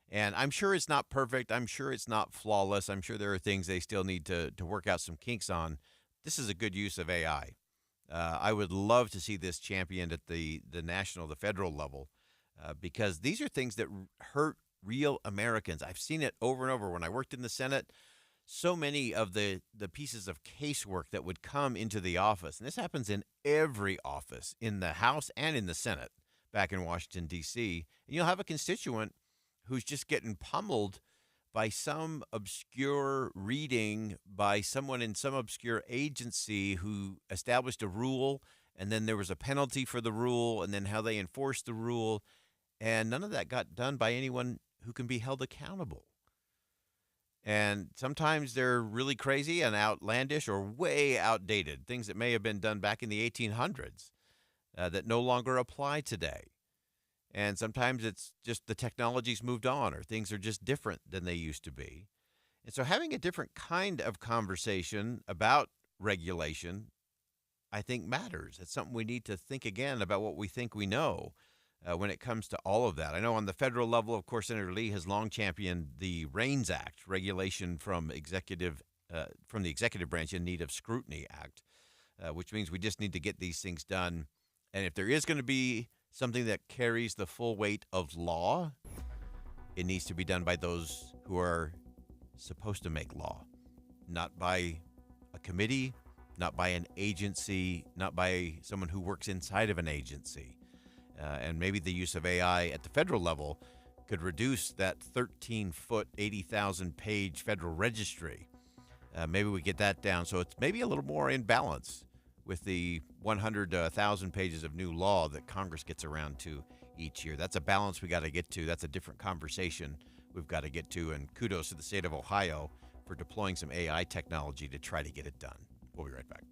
And I'm sure it's not perfect. I'm sure it's not flawless. I'm sure there are things they still need to work out some kinks on. This is a good use of AI. I would love to see this championed at the national, the federal level, because these are things that hurt real Americans. I've seen it over and over. When I worked in the Senate, so many of the pieces of casework that would come into the office, and this happens in every office, in the House and in the Senate back in Washington, D.C., and you'll have a constituent who's just getting pummeled by some obscure reading by someone in some obscure agency who established a rule, and then there was a penalty for the rule, and then how they enforced the rule, and none of that got done by anyone who can be held accountable. And sometimes they're really crazy and outlandish or way outdated, things that may have been done back in the 1800s that no longer apply today. And sometimes it's just the technology's moved on, or things are just different than they used to be. And so having a different kind of conversation about regulation, I think, matters. It's something we need to think again about what we think we know when it comes to all of that. I know on the federal level, of course, Senator Lee has long championed the REINS Act, Regulation from the Executive Branch in Need of Scrutiny Act, which means we just need to get these things done. And if there is going to be something that carries the full weight of law, it needs to be done by those who are supposed to make law, not by a committee, not by an agency, not by someone who works inside of an agency. And maybe the use of AI at the federal level could reduce that 13-foot, 80,000-page federal registry. Maybe we get that down so it's maybe a little more in balance with the 100,000 pages of new law that Congress gets around to each year. That's a balance we got to get to. That's a different conversation we've got to get to. And kudos to the state of Ohio for deploying some AI technology to try to get it done. We'll be right back.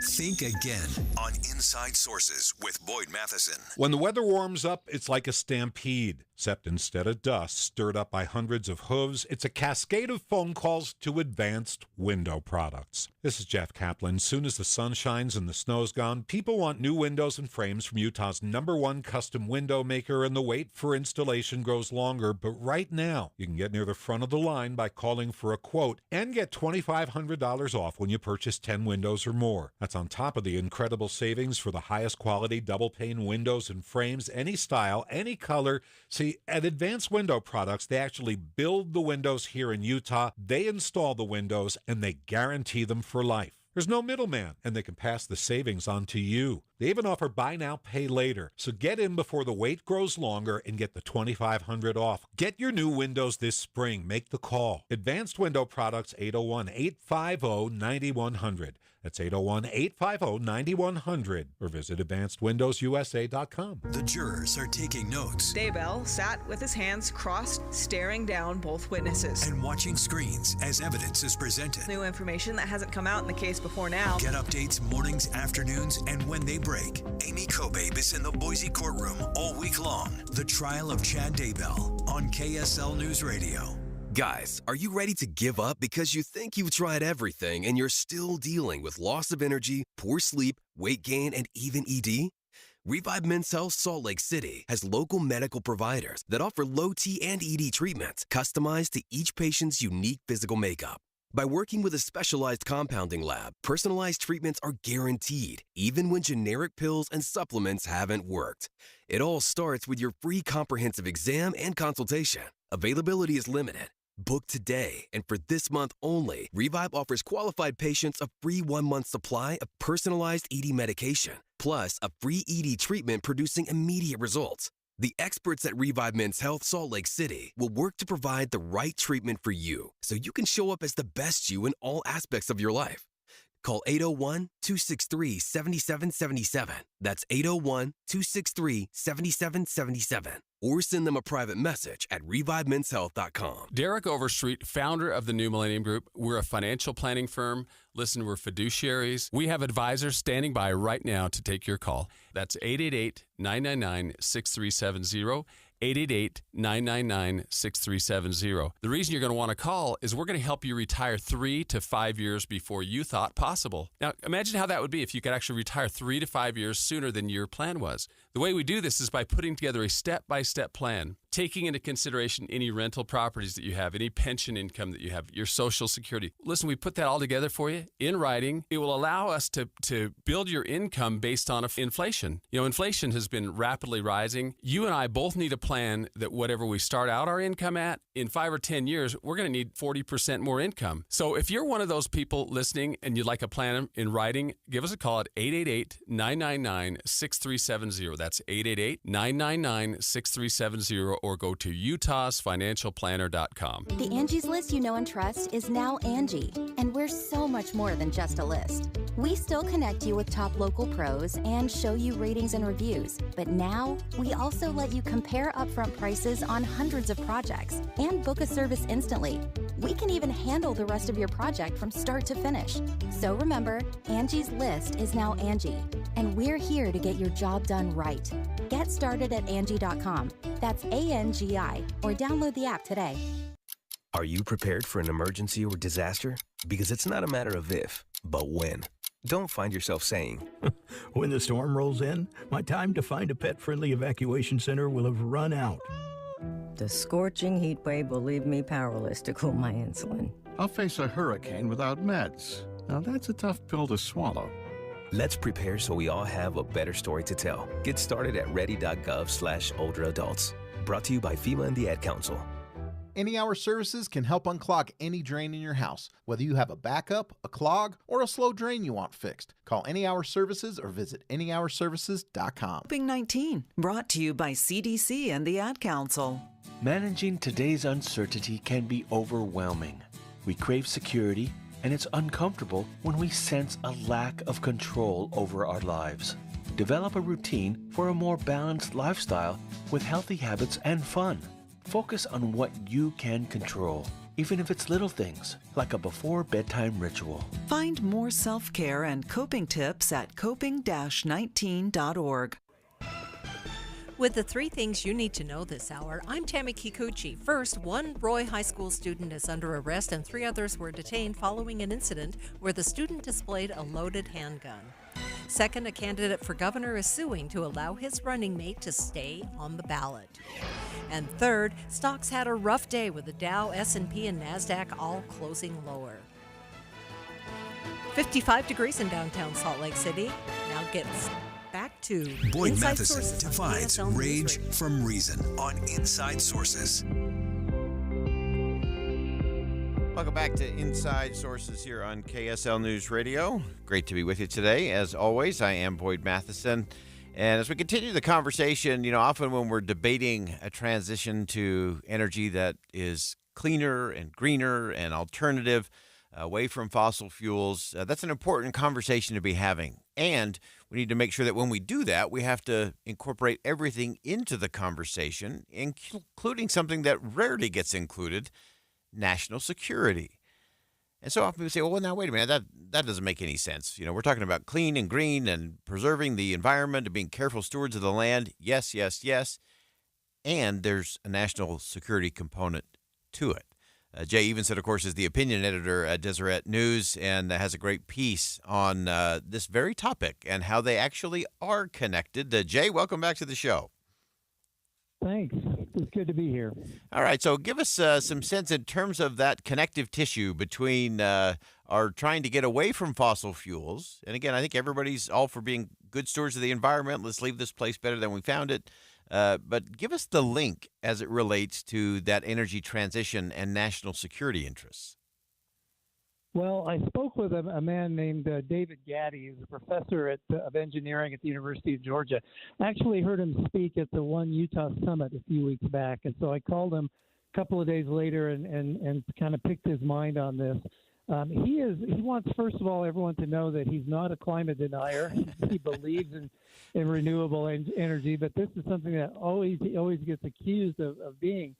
Think again on Inside Sources with Boyd Matheson. When the weather warms up, it's like a stampede, except instead of dust stirred up by hundreds of hooves, it's a cascade of phone calls to Advanced Window Products. This is Jeff Kaplan. Soon as the sun shines and the snow's gone, people want new windows and frames from Utah's #1 custom window maker, and the wait for installation grows longer. But right now, you can get near the front of the line by calling for a quote and get $2,500 off when you purchase 10 windows or more. That's on top of the incredible savings for the highest quality double-pane windows and frames, any style, any color. See, at Advanced Window Products, they actually build the windows here in Utah, they install the windows, and they guarantee them for life. There's no middleman, and they can pass the savings on to you. They even offer buy now, pay later. So get in before the wait grows longer and get the $2,500 off. Get your new windows this spring. Make the call. Advanced Window Products, 801-850-9100. That's 801-850-9100. Or visit AdvancedWindowsUSA.com. The jurors are taking notes Daybell sat with his hands crossed, staring down both witnesses. and watching screens as evidence is presented. New information that hasn't come out in the case before now. Get updates mornings, afternoons, and when they break. Amy Kobabe is in the Boise courtroom all week long. The trial of Chad Daybell on KSL News Radio. Guys, are you ready to give up because you think you've tried everything and you're still dealing with loss of energy, poor sleep, weight gain, and even ED? Revive Men's Health Salt Lake City has local medical providers that offer low T and ED treatments customized to each patient's unique physical makeup. By working with a specialized compounding lab, personalized treatments are guaranteed, even when generic pills and supplements haven't worked. It all starts with your free comprehensive exam and consultation. Availability is limited. Book today, and for this month only, Revive offers qualified patients a free 1-month supply of personalized ED medication, plus a free ED treatment producing immediate results. The experts at Revive Men's Health Salt Lake City will work to provide the right treatment for you so you can show up as the best you in all aspects of your life. Call 801-263-7777. That's 801-263-7777. Or send them a private message at ReviveMen'sHealth.com. Derek Overstreet, founder of the New Millennium Group. We're a financial planning firm. Listen, we're fiduciaries. We have advisors standing by right now to take your call. That's 888-999-6370. 888-999-6370. The reason you're going to want to call is we're going to help you retire 3 to 5 years before you thought possible. Now, imagine how that would be if you could actually retire 3 to 5 years sooner than your plan was. The way we do this is by putting together a step-by-step plan, taking into consideration any rental properties that you have, any pension income that you have, your Social Security. Listen, we put that all together for you in writing. It will allow us to build your income based on inflation. You know, inflation has been rapidly rising. You and I both need a plan that whatever we start out our income at, in 5 or 10 years, we're going to need 40% more income. So if you're one of those people listening and you'd like a plan in writing, give us a call at 888-999-6370. That's 888-999-6370, or go to utahsfinancialplanner.com. The Angie's List you know and trust is now Angie, and we're so much more than just a list. We still connect you with top local pros and show you ratings and reviews, but now we also let you compare upfront prices on hundreds of projects and book a service instantly. We can even handle the rest of your project from start to finish. So remember, Angie's List is now Angie, and we're here to get your job done right. Get started at Angie.com. That's ANGI, or download the app today. Are you prepared for an emergency or disaster? Because it's not a matter of if, but when. Don't find yourself saying, when the storm rolls in, my time to find a pet-friendly evacuation center will have run out. The scorching heat wave will leave me powerless to cool my insulin. I'll face a hurricane without meds. Now that's a tough pill to swallow. Let's prepare so we all have a better story to tell. Get started at ready.gov/older adults. Brought to you by FEMA and the Ad Council. Any Hour Services can help unclog any drain in your house, whether you have a backup, a clog, or a slow drain you want fixed. Call Any Hour Services or visit anyhourservices.com. COVID-19, brought to you by CDC and the Ad Council. Managing today's uncertainty can be overwhelming. We crave security, and it's uncomfortable when we sense a lack of control over our lives. Develop a routine for a more balanced lifestyle with healthy habits and fun. Focus on what you can control, even if it's little things, like a before-bedtime ritual. Find more self-care and coping tips at coping-19.org. With the 3 things you need to know this hour, I'm Tammy Kikuchi. First, one Roy High School student is under arrest and 3 others were detained following an incident where the student displayed a loaded handgun. Second, a candidate for governor is suing to allow his running mate to stay on the ballot. And third, stocks had a rough day with the Dow, S&P, and NASDAQ all closing lower. 55 degrees in downtown Salt Lake City. Now gets back to Boyd Inside Matheson Sources on divides KSL News rage Radio. from reason on Inside Sources. Welcome back to Inside Sources here on KSL News Radio. Great to be with you today. As always, I am Boyd Matheson. And as we continue the conversation, often when we're debating a transition to energy that is cleaner and greener and alternative, away from fossil fuels, that's an important conversation to be having. And we need to make sure that when we do that, we have to incorporate everything into the conversation, including something that rarely gets included, national security. And so often we say, well, now, wait a minute, that doesn't make any sense. We're talking about clean and green and preserving the environment and being careful stewards of the land. Yes, yes, yes. And there's a national security component to it. Jay Evenson, of course, is the opinion editor at Deseret News and has a great piece on this very topic and how they actually are connected. Jay, welcome back to the show. Thanks. It's good to be here. All right. So give us some sense in terms of that connective tissue between our trying to get away from fossil fuels. And again, I think everybody's all for being good stewards of the environment. Let's leave this place better than we found it. But give us the link as it relates to that energy transition and national security interests. Well, I spoke with a man named David Gaddy, who's a professor of engineering at the University of Georgia. I actually heard him speak at the One Utah Summit a few weeks back, and so I called him a couple of days later and kind of picked his mind on this. He wants, first of all, everyone to know that he's not a climate denier. He believes in renewable energy, but this is something that he always gets accused of being.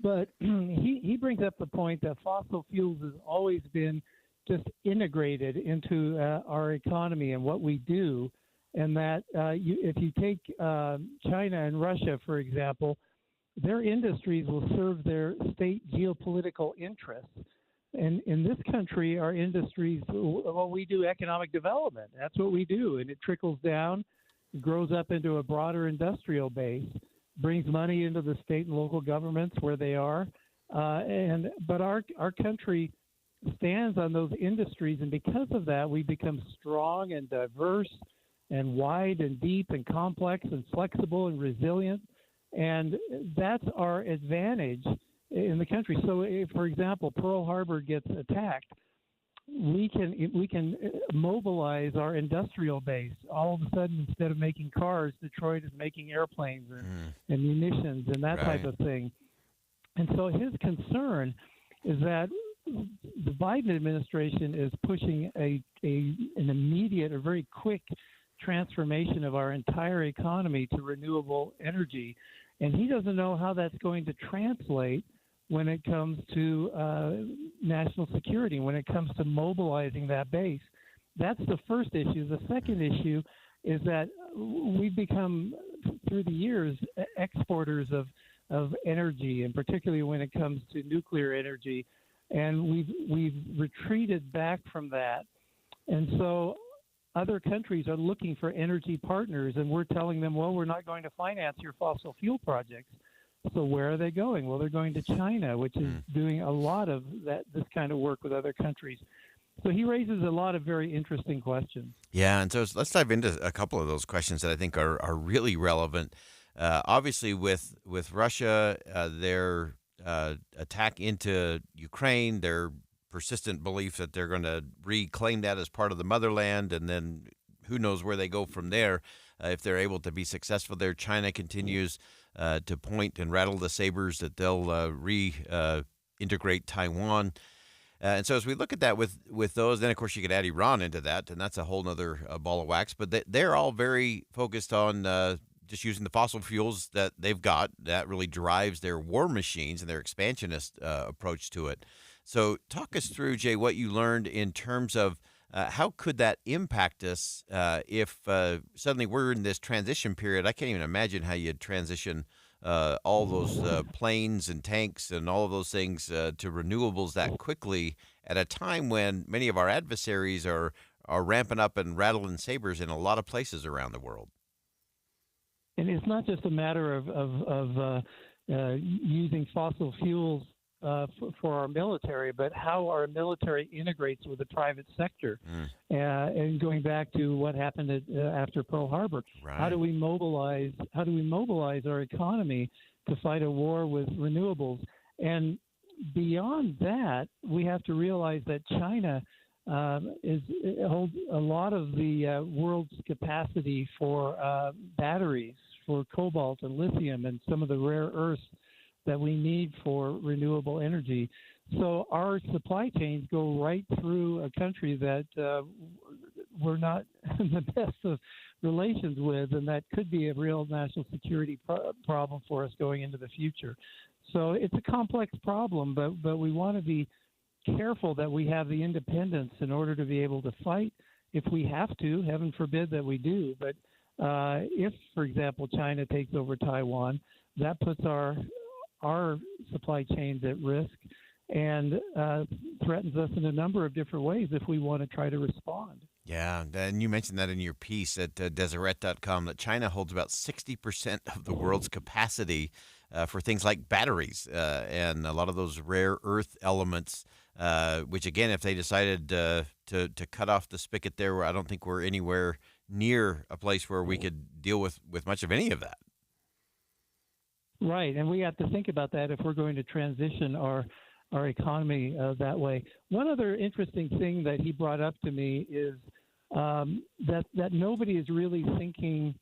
But he brings up the point that fossil fuels has always been just integrated into our economy and what we do, and that if you take China and Russia, for example, their industries will serve their state geopolitical interests. And in this country, our industries, well, we do economic development. That's what we do, and it trickles down, grows up into a broader industrial base, brings money into the state and local governments where they are. But our country stands on those industries, and because of that, we become strong and diverse and wide and deep and complex and flexible and resilient, and that's our advantage in the country. So, if, for example, Pearl Harbor gets attacked, we can mobilize our industrial base. All of a sudden, instead of making cars, Detroit is making airplanes and munitions and that type of thing. And so his concern is that the Biden administration is pushing an immediate or very quick transformation of our entire economy to renewable energy, and he doesn't know how that's going to translate when it comes to national security, when it comes to mobilizing that base. That's the first issue. The second issue is that we've become, through the years, exporters of energy, and particularly when it comes to nuclear energy, and we've retreated back from that. And so other countries are looking for energy partners, and we're telling them, well, we're not going to finance your fossil fuel projects. So where are they going? Well, they're going to China, which is doing a lot of this kind of work with other countries. So he raises a lot of very interesting questions. Yeah, and so let's dive into a couple of those questions that I think are really relevant. Obviously, with Russia, their attack into Ukraine, their persistent belief that they're going to reclaim that as part of the motherland, and then who knows where they go from there if they're able to be successful there. China continues to point and rattle the sabers that they'll reintegrate Taiwan. And so as we look at that with those, then, of course, you could add Iran into that, and that's a whole other ball of wax. But they're all very focused on just using the fossil fuels that they've got. That really drives their war machines and their expansionist approach to it. So talk us through, Jay, what you learned in terms of how could that impact us if suddenly we're in this transition period. I can't even imagine how you'd transition all those planes and tanks and all of those things to renewables that quickly at a time when many of our adversaries are ramping up and rattling sabers in a lot of places around the world. And it's not just a matter of using fossil fuels for our military, but how our military integrates with the private sector. And going back to what happened after Pearl Harbor, how do we mobilize our economy to fight a war with renewables? And beyond that, we have to realize that China holds a lot of the world's capacity for batteries, for cobalt and lithium, and some of the rare earths that we need for renewable energy. So our supply chains go right through a country that we're not in the best of relations with, and that could be a real national security problem for us going into the future. So it's a complex problem, but we want to be careful that we have the independence in order to be able to fight if we have to. Heaven forbid that we do. But if, for example, China takes over Taiwan, that puts our supply chains at risk and threatens us in a number of different ways if we want to try to respond. Yeah, and you mentioned that in your piece at Deseret.com, that China holds about 60% of the world's capacity for things like batteries and a lot of those rare earth elements, which, again, if they decided to cut off the spigot there, I don't think we're anywhere near a place where we could deal with much of any of that. Right, and we have to think about that if we're going to transition our economy that way. One other interesting thing that he brought up to me is that nobody is really thinking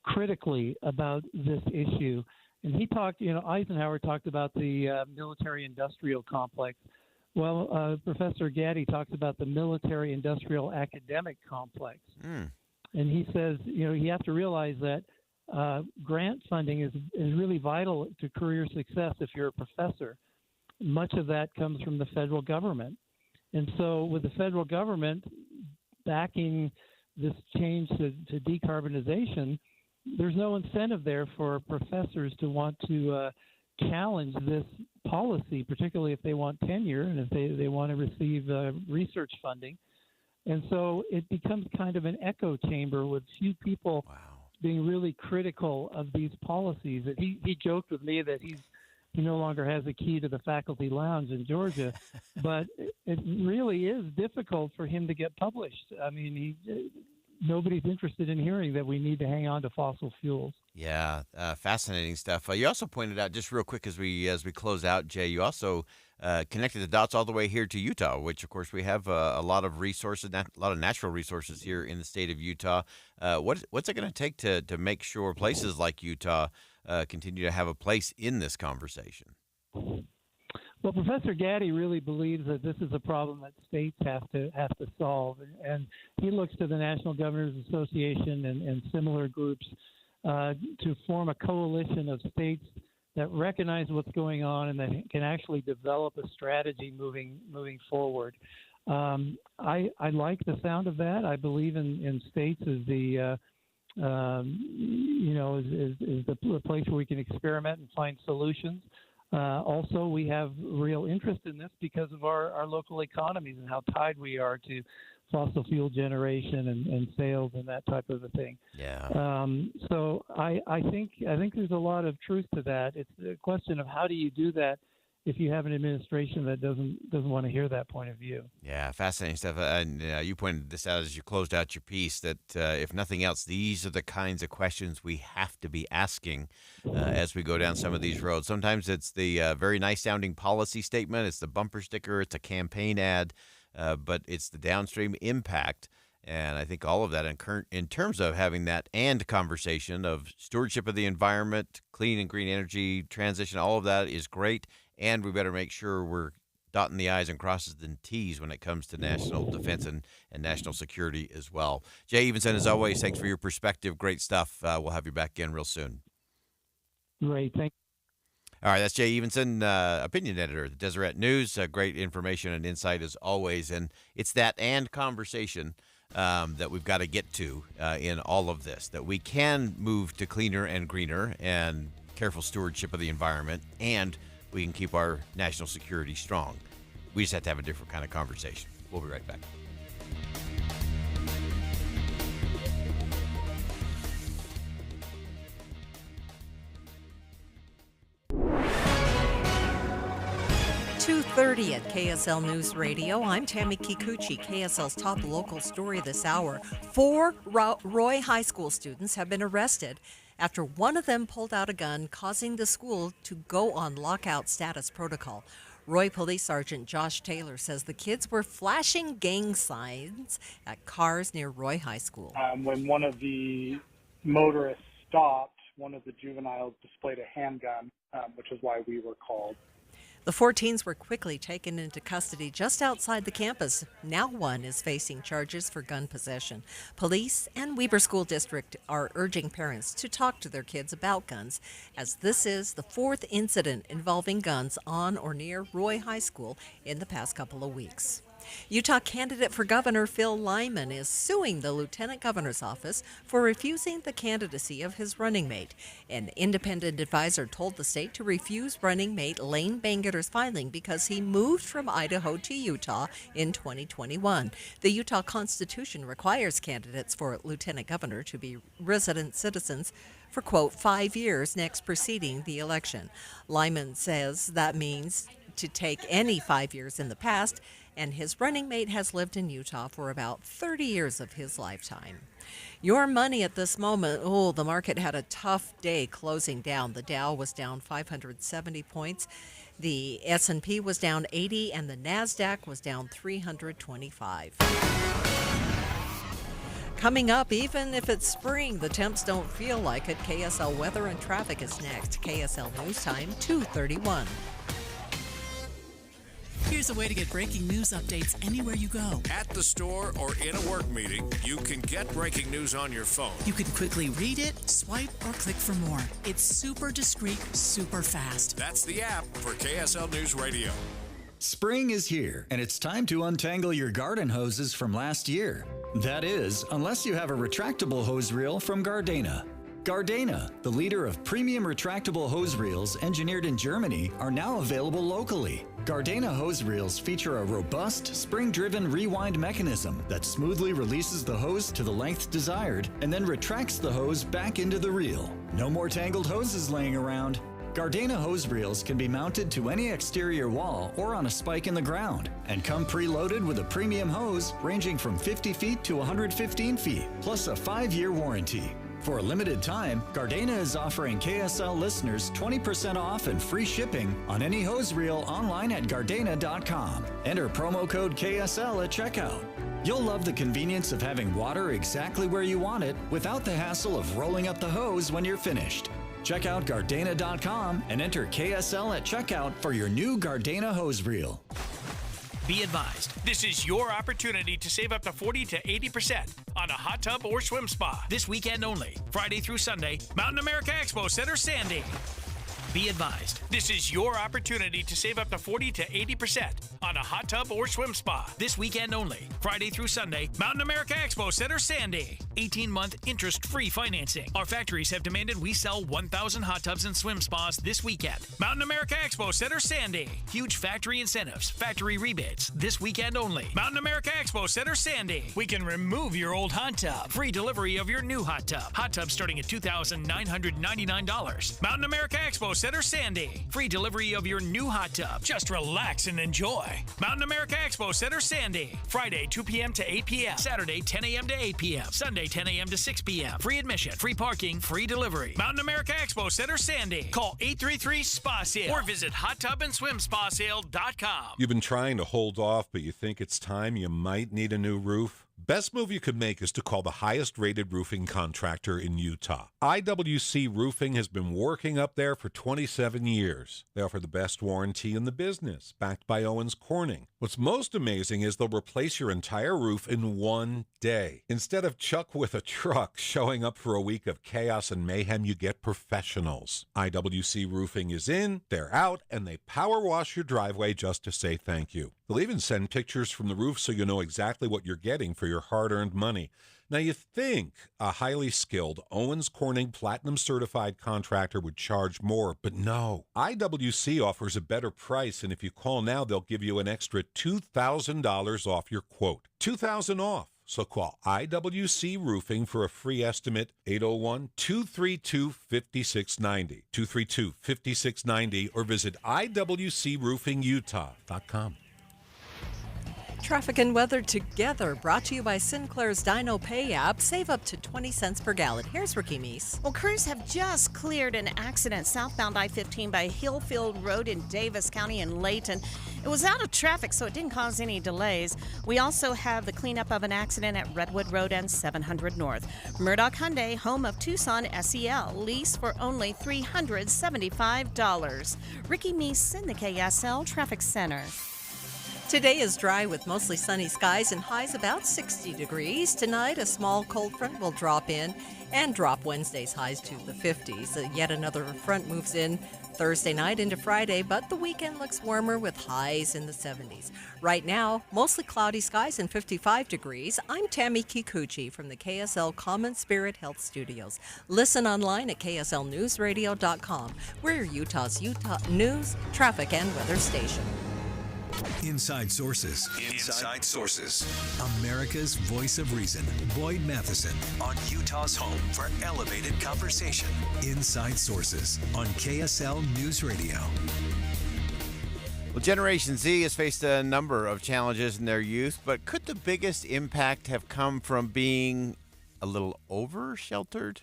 critically about this issue. And he talked, Eisenhower talked about the military-industrial complex. Well, Professor Gaddy talks about the military-industrial academic complex. And he says, you have to realize that grant funding is really vital to career success if you're a professor. Much of that comes from the federal government. And so with the federal government backing this change to decarbonization, there's no incentive there for professors to want to challenge this policy, particularly if they want tenure and if they want to receive research funding. And so it becomes kind of an echo chamber with few people being really critical of these policies. He joked with me that he no longer has a key to the faculty lounge in Georgia, but it really is difficult for him to get published. I mean, nobody's interested in hearing that we need to hang on to fossil fuels. Yeah, fascinating stuff. You also pointed out, just real quick as we close out, Jay, you also connected the dots all the way here to Utah, which, of course, we have a lot of resources, a lot of natural resources here in the state of Utah. What's it going to take to make sure places like Utah continue to have a place in this conversation? Well, Professor Gaddy really believes that this is a problem that states have to solve, and he looks to the National Governors Association and similar groups to form a coalition of states that recognize what's going on and that can actually develop a strategy moving forward. I like the sound of that. I believe in states as the is the place where we can experiment and find solutions. Also, we have real interest in this because of our local economies and how tied we are to fossil fuel generation and sales and that type of a thing. Yeah. So I think there's a lot of truth to that. It's a question of how do you do that if you have an administration that doesn't want to hear that point of view. Yeah, fascinating stuff. And you pointed this out as you closed out your piece, that if nothing else, these are the kinds of questions we have to be asking as we go down some of these roads. Sometimes it's the very nice-sounding policy statement, it's the bumper sticker, it's a campaign ad, but it's the downstream impact. And I think all of that in terms of having that and conversation of stewardship of the environment, clean and green energy transition, all of that is great. And we better make sure we're dotting the I's and crosses the T's when it comes to national defense and national security as well. Jay Evenson, as always, thanks for your perspective. Great stuff. We'll have you back again real soon. Great. Thank you. All right, that's Jay Evenson, opinion editor of the Deseret News. Great information and insight as always. And it's that and conversation that we've got to get to in all of this, that we can move to cleaner and greener and careful stewardship of the environment, and we can keep our national security strong. We just have to have a different kind of conversation. We'll be right back. .30 at KSL News Radio. I'm Tammy Kikuchi. KSL's top local story this hour. 4 Roy High School students have been arrested after one of them pulled out a gun, causing the school to go on lockout status protocol. Roy Police Sergeant Josh Taylor says the kids were flashing gang signs at cars near Roy High School. When one of the motorists stopped, one of the juveniles displayed a handgun, which is why we were called. The 14s were quickly taken into custody just outside the campus. Now one is facing charges for gun possession. Police and Weber School District are urging parents to talk to their kids about guns, as this is the 4th incident involving guns on or near Roy High School in the past couple of weeks. Utah candidate for governor Phil Lyman is suing the lieutenant governor's office for refusing the candidacy of his running mate. An independent advisor told the state to refuse running mate Lane Bangerter's filing because he moved from Idaho to Utah in 2021. The Utah Constitution requires candidates for lieutenant governor to be resident citizens for, quote, 5 years next preceding the election. Lyman says that means to take any 5 years in the past, and his running mate has lived in Utah for about 30 years of his lifetime. Your money at this moment, the market had a tough day closing down. The Dow was down 570 points. The S&P was down 80, and the NASDAQ was down 325. Coming up, even if it's spring, the temps don't feel like it. KSL Weather and Traffic is next. KSL News Time, 2:31. Here's a way to get breaking news updates anywhere you go. At the store or in a work meeting, you can get breaking news on your phone. You can quickly read it, swipe, or click for more. It's super discreet, super fast. That's the app for KSL News Radio. Spring is here, and it's time to untangle your garden hoses from last year. That is, unless you have a retractable hose reel from Gardena. Gardena, the leader of premium retractable hose reels engineered in Germany, are now available locally. Gardena hose reels feature a robust, spring-driven rewind mechanism that smoothly releases the hose to the length desired and then retracts the hose back into the reel. No more tangled hoses laying around. Gardena hose reels can be mounted to any exterior wall or on a spike in the ground and come preloaded with a premium hose ranging from 50 feet to 115 feet, plus a 5-year warranty. For a limited time, Gardena is offering KSL listeners 20% off and free shipping on any hose reel online at Gardena.com. Enter promo code KSL at checkout. You'll love the convenience of having water exactly where you want it without the hassle of rolling up the hose when you're finished. Check out Gardena.com and enter KSL at checkout for your new Gardena hose reel. Be advised, this is your opportunity to save up to 40 to 80% on a hot tub or swim spa this weekend only, Friday through Sunday, Mountain America Expo Center, Sandy. Be advised, this is your opportunity to save up to 40 to 80% on a hot tub or swim spa this weekend only, Friday through Sunday, Mountain America Expo Center, Sandy. 18-month interest-free financing. Our factories have demanded we sell 1,000 hot tubs and swim spas this weekend. Mountain America Expo Center, Sandy. Huge factory incentives, factory rebates this weekend only. Mountain America Expo Center, Sandy. We can remove your old hot tub. Free delivery of your new hot tub. Hot tub starting at $2,999. Mountain America Expo Center, Sandy. Free delivery of your new hot tub. Just relax and enjoy. Mountain America Expo Center, Sandy. Friday, 2 p.m. to 8 p.m. Saturday, 10 a.m. to 8 p.m. Sunday, 10 a.m. to 6 p.m. Free admission, free parking, free delivery. Mountain America Expo Center, Sandy. Call 833-SPA-SALE or visit hottubandSwimSpaSale.com. You've been trying to hold off, but you think it's time you might need a new roof? Best move you could make is to call the highest-rated roofing contractor in Utah. IWC Roofing has been working up there for 27 years. They offer the best warranty in the business, backed by Owens Corning. What's most amazing is they'll replace your entire roof in one day. Instead of Chuck with a truck showing up for a week of chaos and mayhem, you get professionals. IWC Roofing is in, they're out, and they power wash your driveway just to say thank you. They'll even send pictures from the roof so you know exactly what you're getting for your hard-earned money. Now, you think a highly skilled Owens Corning Platinum Certified contractor would charge more, but no. IWC offers a better price, and if you call now, they'll give you an extra $2,000 off your quote. $2,000 off. So call IWC Roofing for a free estimate, 801-232-5690, 232-5690, or visit IWCRoofingUtah.com. Traffic and weather together, brought to you by Sinclair's Dino Pay app. Save up to 20 cents per gallon. Here's Ricky Meese. Well, crews have just cleared an accident southbound I-15 by Hillfield Road in Davis County in Layton. It was out of traffic, so it didn't cause any delays. We also have the cleanup of an accident at Redwood Road and 700 North. Murdoch Hyundai, home of Tucson SEL, lease for only $375. Ricky Meese in the KSL Traffic Center. Today is dry with mostly sunny skies and highs about 60 degrees. Tonight, a small cold front will drop in and drop Wednesday's highs to the 50s. Yet another front moves in Thursday night into Friday, but the weekend looks warmer with highs in the 70s. Right now, mostly cloudy skies and 55 degrees. I'm Tammy Kikuchi from the KSL Common Spirit Health Studios. Listen online at kslnewsradio.com. We're Utah's news, traffic, and weather station. Inside Sources. Inside Sources. America's voice of reason. Boyd Matheson on Utah's home for elevated conversation. Inside Sources on KSL News Radio. Well, Generation Z has faced a number of challenges in their youth, but could the biggest impact have come from being a little over-sheltered?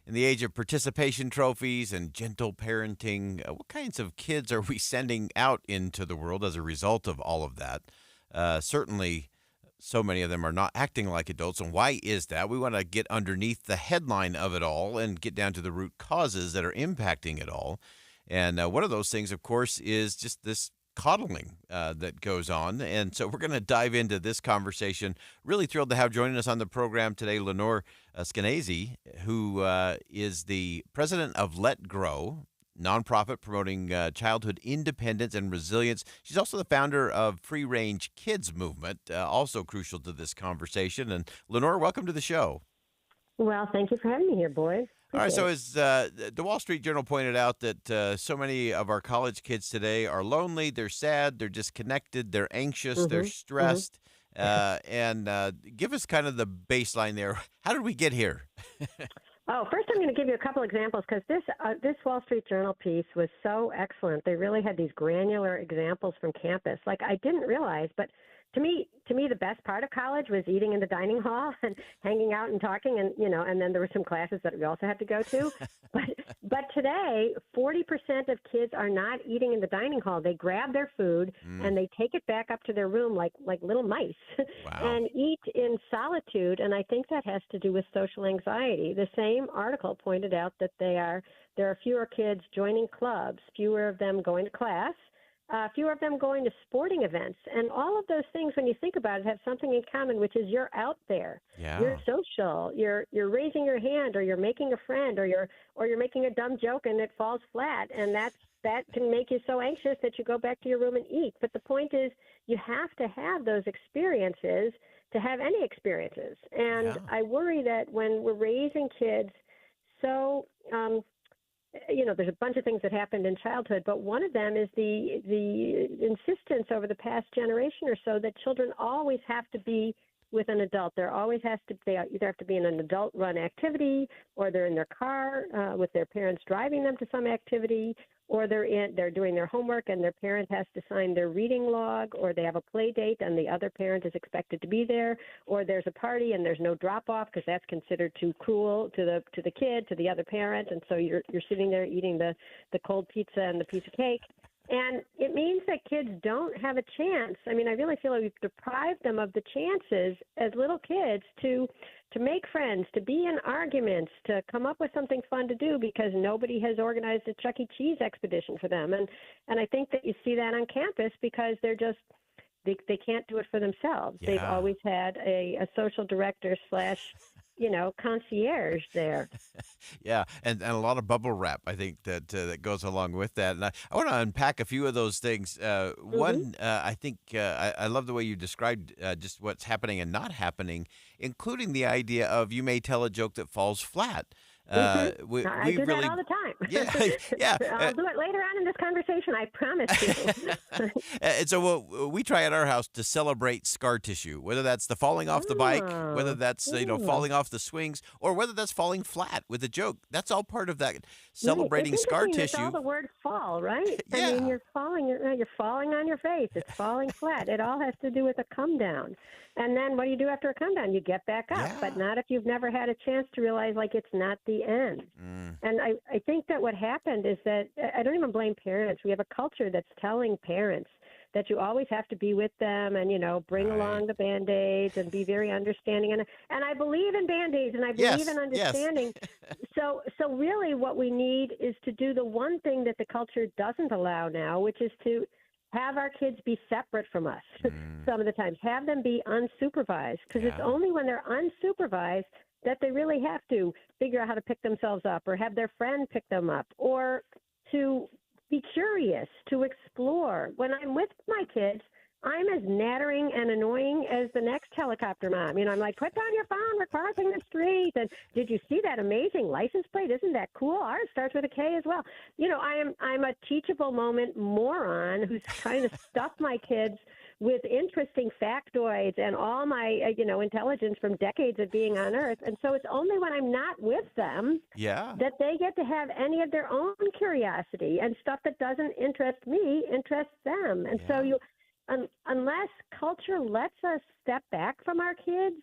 In the age of participation trophies and gentle parenting, what kinds of kids are we sending out into the world as a result of all of that? Certainly, so many of them are not acting like adults. And why is that? We want to get underneath the headline of it all and get down to the root causes that are impacting it all. And one of those things, of course, is just this coddling that goes on. And so we're going to dive into this conversation. Really thrilled to have joining us on the program today Lenore Skenazy, who is the president of Let Grow, nonprofit promoting childhood independence and resilience. She's also the founder of Free Range Kids Movement, also crucial to this conversation. And Lenore, welcome to the show. Well, thank you for having me here, Boyd. All right, so as the Wall Street Journal pointed out that so many of our college kids today are lonely, they're sad, they're disconnected, they're anxious, they're stressed. And give us kind of the baseline there. How did we get here? First I'm going to give you a couple examples because this Wall Street Journal piece was so excellent. They really had these granular examples from campus. Like I didn't realize, but to me, the best part of college was eating in the dining hall and hanging out and talking, and and then there were some classes that we also had to go to. But today, 40% of kids are not eating in the dining hall. They grab their food and they take it back up to their room like little mice and eat in solitude. And I think that has to do with social anxiety. The same article pointed out that there are fewer kids joining clubs, fewer of them going to class. Fewer of them going to sporting events. And all of those things, when you think about it, have something in common, which is you're out there. Yeah. You're social. You're raising your hand, or you're making a friend, or you're making a dumb joke and it falls flat. And that can make you so anxious that you go back to your room and eat. But the point is you have to have those experiences to have any experiences. And I worry that when we're raising kids so there's a bunch of things that happened in childhood, but one of them is the insistence over the past generation or so that children always have to be with an adult. They either have to be in an adult-run activity, or they're in their car with their parents driving them to some activity, or they're doing their homework and their parent has to sign their reading log, or they have a play date and the other parent is expected to be there, or there's a party and there's no drop-off because that's considered too cruel to the kid, to the other parent, and so you're sitting there eating the cold pizza and the piece of cake. And it means that kids don't have a chance. I mean, I really feel like we've deprived them of the chances as little kids to make friends, to be in arguments, to come up with something fun to do because nobody has organized a Chuck E. Cheese expedition for them. And I think that you see that on campus because they can't do it for themselves. Yeah. They've always had a social director / concierge there. Yeah, and a lot of bubble wrap, I think, that goes along with that. And I want to unpack a few of those things. One, I think I love the way you described just what's happening and not happening, including the idea of you may tell a joke that falls flat. I do that all the time. Yeah. I'll do it later on in this conversation, I promise you. And so we try at our house to celebrate scar tissue, whether that's the falling off the bike, whether that's falling off the swings, or whether that's falling flat with a joke. That's all part of that celebrating scar tissue. It's all the word fall, right? Yeah. I mean, you're falling on your face. It's falling flat. It all has to do with a come down. And then what do you do after a come down? You get back up, but not if you've never had a chance to realize like it's not the end. And I think that what happened is that I don't even blame parents. We have a culture that's telling parents that you always have to be with them and, bring along the Band-Aids and be very understanding. And I believe in Band-Aids and I believe in understanding. So really what we need is to do the one thing that the culture doesn't allow now, which is to have our kids be separate from us some of the times. Have them be unsupervised because it's only when they're unsupervised that they really have to figure out how to pick themselves up or have their friend pick them up or to be curious, to explore. When I'm with my kids, I'm as nattering and annoying as the next helicopter mom. I'm like, put down your phone, we're crossing the street. And did you see that amazing license plate? Isn't that cool? Ours starts with a K as well. I'm a teachable moment moron who's trying to stuff my kids with interesting factoids and all my, intelligence from decades of being on Earth. And so it's only when I'm not with them that they get to have any of their own curiosity and stuff that doesn't interest me interests them. And so unless culture lets us step back from our kids,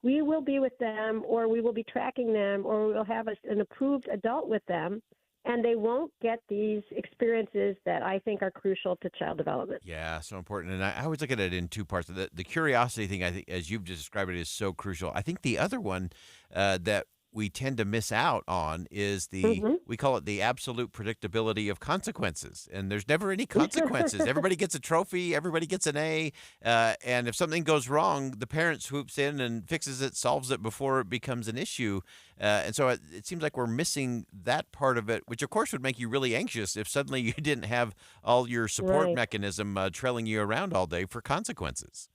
we will be with them or we will be tracking them or we'll have an approved adult with them. And they won't get these experiences that I think are crucial to child development. Yeah, so important. And I always look at it in two parts. The curiosity thing, I think, as you've described it, is so crucial. I think the other one that we tend to miss out on is we call it the absolute predictability of consequences. And there's never any consequences. Everybody gets a trophy. Everybody gets an A. And if something goes wrong, the parent swoops in and fixes it, solves it before it becomes an issue. And so it seems like we're missing that part of it, which, of course, would make you really anxious if suddenly you didn't have all your support mechanism trailing you around all day for consequences.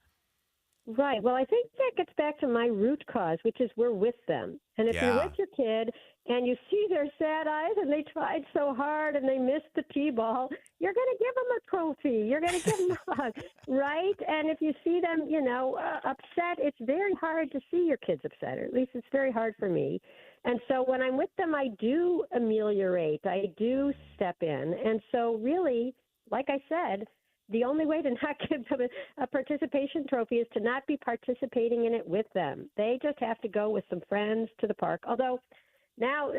Right. Well, I think that gets back to my root cause, which is we're with them. And if you're with your kid and you see their sad eyes and they tried so hard and they missed the T-ball, you're going to give them a trophy. You're going to give them a hug, right? And if you see them, upset, it's very hard to see your kids upset, or at least it's very hard for me. And so when I'm with them, I do ameliorate. I do step in. And so really, like I said, the only way to not give them a participation trophy is to not be participating in it with them. They just have to go with some friends to the park. Although now,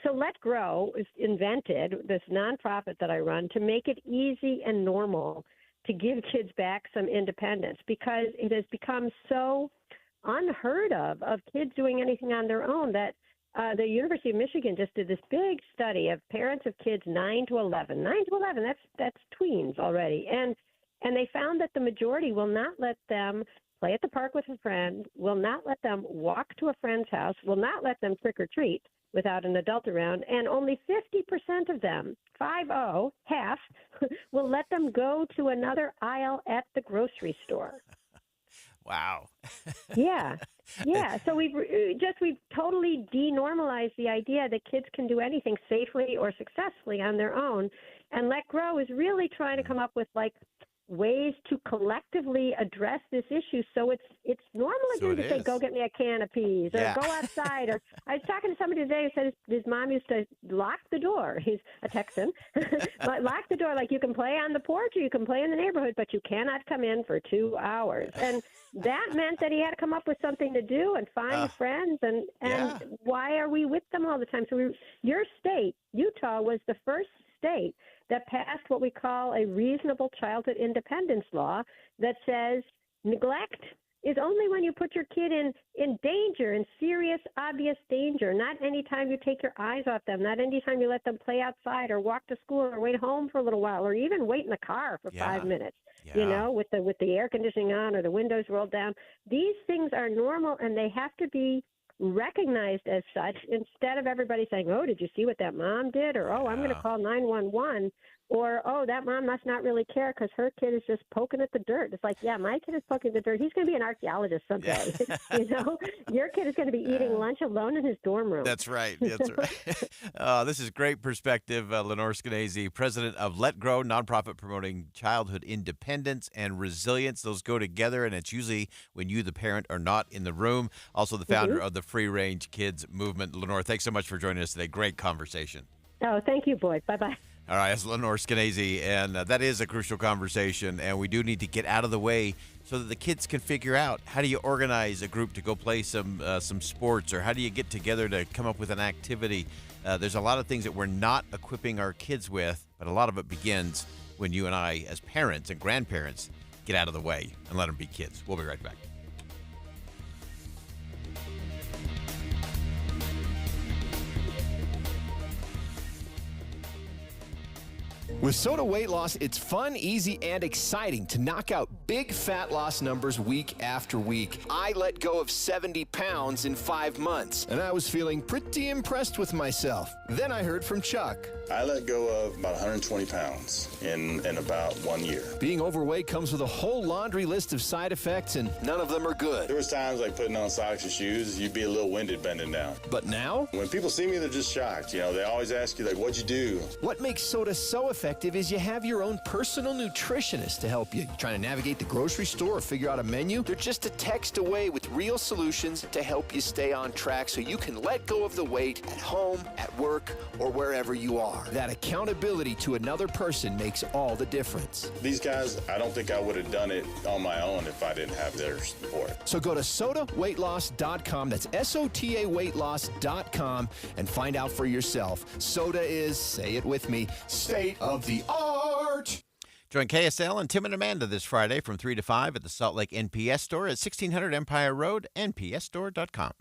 so Let Grow is invented, this nonprofit that I run, to make it easy and normal to give kids back some independence because it has become so unheard of kids doing anything on their own that the University of Michigan just did this big study of parents of kids 9 to 11. 9 to 11, that's tweens already. And they found that the majority will not let them play at the park with a friend, will not let them walk to a friend's house, will not let them trick or treat without an adult around, and only 50% of them, half, will let them go to another aisle at the grocery store. Wow. Yeah. So we've totally denormalized the idea that kids can do anything safely or successfully on their own. And Let Grow is really trying to come up with like ways to collectively address this issue. So it's normal again to say, go get me a can of peas or go outside. Or I was talking to somebody today who said his mom used to lock the door. He's a Texan. But lock the door, like you can play on the porch or you can play in the neighborhood, but you cannot come in for 2 hours. And that meant that he had to come up with something to do and find friends. And why are we with them all the time? So your state, Utah, was the first state that passed what we call a reasonable childhood independence law that says neglect is only when you put your kid in danger, in serious, obvious danger, not anytime you take your eyes off them, not anytime you let them play outside or walk to school or wait home for a little while or even wait in the car for 5 minutes, you know, with the air conditioning on or the windows rolled down. These things are normal and they have to be recognized as such instead of everybody saying, oh, did you see what that mom did? Or, oh, I'm going to call 911. Or, oh, that mom must not really care because her kid is just poking at the dirt. It's like, yeah, my kid is poking the dirt. He's going to be an archaeologist someday. You know, your kid is going to be eating lunch alone in his dorm room. That's right. That's right. This is great perspective. Lenore Skenazy, president of Let Grow, nonprofit promoting childhood independence and resilience. Those go together, and it's usually when you, the parent, are not in the room. Also the founder of the Free Range Kids Movement. Lenore, thanks so much for joining us today. Great conversation. Oh, thank you, Boyd. Bye-bye. All right, that's Lenore Skenazy, and that is a crucial conversation, and we do need to get out of the way so that the kids can figure out how do you organize a group to go play some sports, or how do you get together to come up with an activity. There's a lot of things that we're not equipping our kids with, but a lot of it begins when you and I, as parents and grandparents, get out of the way and let them be kids. We'll be right back. With Soda Weight Loss, it's fun, easy, and exciting to knock out big fat loss numbers week after week. I let go of 70 pounds in 5 months, and I was feeling pretty impressed with myself. Then I heard from Chuck. I let go of about 120 pounds in about 1 year. Being overweight comes with a whole laundry list of side effects, and none of them are good. There was times like putting on socks and shoes, you'd be a little winded bending down. But now? When people see me, they're just shocked. You know, they always ask you, like, what'd you do? What makes Soda so effective is you have your own personal nutritionist to help you. You're trying to navigate the grocery store or figure out a menu? They're just a text away with real solutions to help you stay on track so you can let go of the weight at home, at work, or wherever you are. That accountability to another person makes all the difference. These guys, I don't think I would have done it on my own if I didn't have their support. So go to sodaweightloss.com. That's SOTA weightloss.com and find out for yourself. Soda is, say it with me, state of the art. Join KSL and Tim and Amanda this Friday from 3 to 5 at the Salt Lake NPS store at 1600 Empire Road, npsstore.com.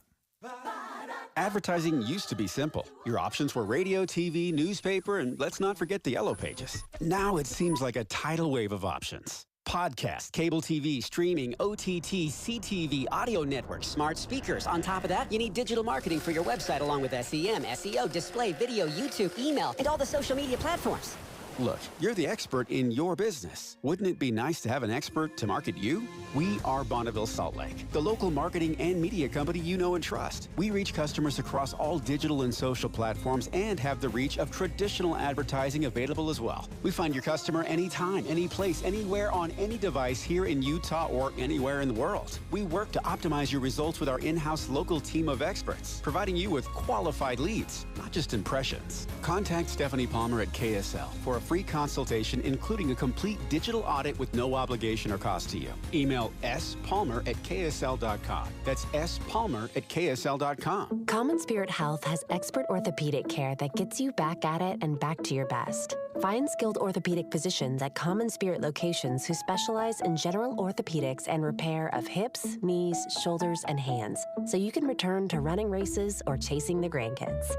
Advertising used to be simple. Your options were radio, TV, newspaper, and let's not forget the yellow pages. Now it seems like a tidal wave of options. Podcast, cable TV, streaming, OTT, CTV, audio networks, smart speakers. On top of that, you need digital marketing for your website along with SEM, SEO, display, video, YouTube, email, and all the social media platforms. Look, you're the expert in your business. Wouldn't it be nice to have an expert to market you? We are Bonneville Salt Lake, the local marketing and media company you know and trust. We reach customers across all digital and social platforms and have the reach of traditional advertising available as well. We find your customer anytime, any place, anywhere on any device here in Utah or anywhere in the world. We work to optimize your results with our in-house local team of experts, providing you with qualified leads, not just impressions. Contact Stephanie Palmer at KSL for a free consultation, including a complete digital audit with no obligation or cost to you. Email spalmer@ksl.com. That's spalmer@ksl.com. Common Spirit Health has expert orthopedic care that gets you back at it and back to your best. Find skilled orthopedic physicians at Common Spirit locations who specialize in general orthopedics and repair of hips, knees, shoulders, and hands, so you can return to running races or chasing the grandkids.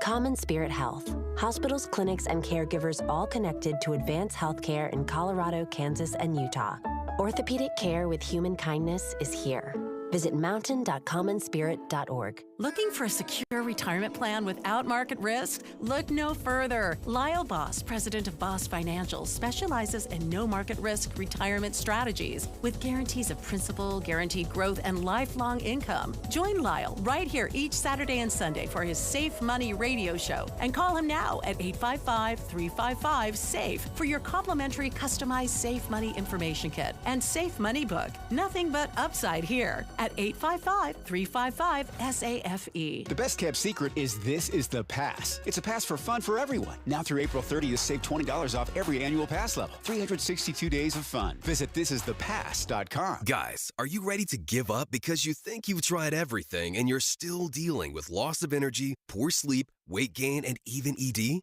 Common Spirit Health. Hospitals, clinics, and caregivers all connected to advance healthcare in Colorado, Kansas, and Utah. Orthopedic care with human kindness is here. Visit mountain.commonspirit.org. Looking for a secure retirement plan without market risk? Look no further. Lyle Boss, president of Boss Financial, specializes in no market risk retirement strategies with guarantees of principal, guaranteed growth, and lifelong income. Join Lyle right here each Saturday and Sunday for his Safe Money radio show and call him now at 855-355-SAFE for your complimentary customized Safe Money information kit and Safe Money book. Nothing but upside here at 855-355-SAFE. The best kept secret is this is the pass. It's a pass for fun for everyone. Now through April 30th, save $20 off every annual pass level. 362 days of fun. Visit thisisthepass.com. Guys, are you ready to give up because you think you've tried everything and you're still dealing with loss of energy, poor sleep, weight gain, and even ED?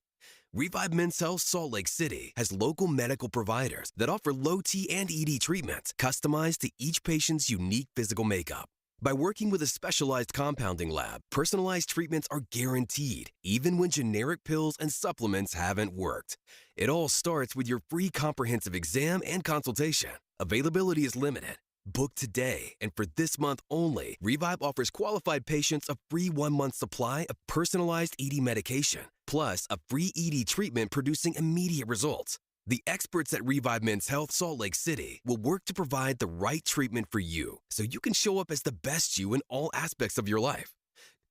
Revive Men's Health Salt Lake City has local medical providers that offer low T and ED treatments customized to each patient's unique physical makeup. By working with a specialized compounding lab, personalized treatments are guaranteed, even when generic pills and supplements haven't worked. It all starts with your free comprehensive exam and consultation. Availability is limited. Book today, and for this month only, Revive offers qualified patients a free 1-month supply of personalized ED medication, plus a free ED treatment producing immediate results. The experts at Revive Men's Health Salt Lake City will work to provide the right treatment for you so you can show up as the best you in all aspects of your life.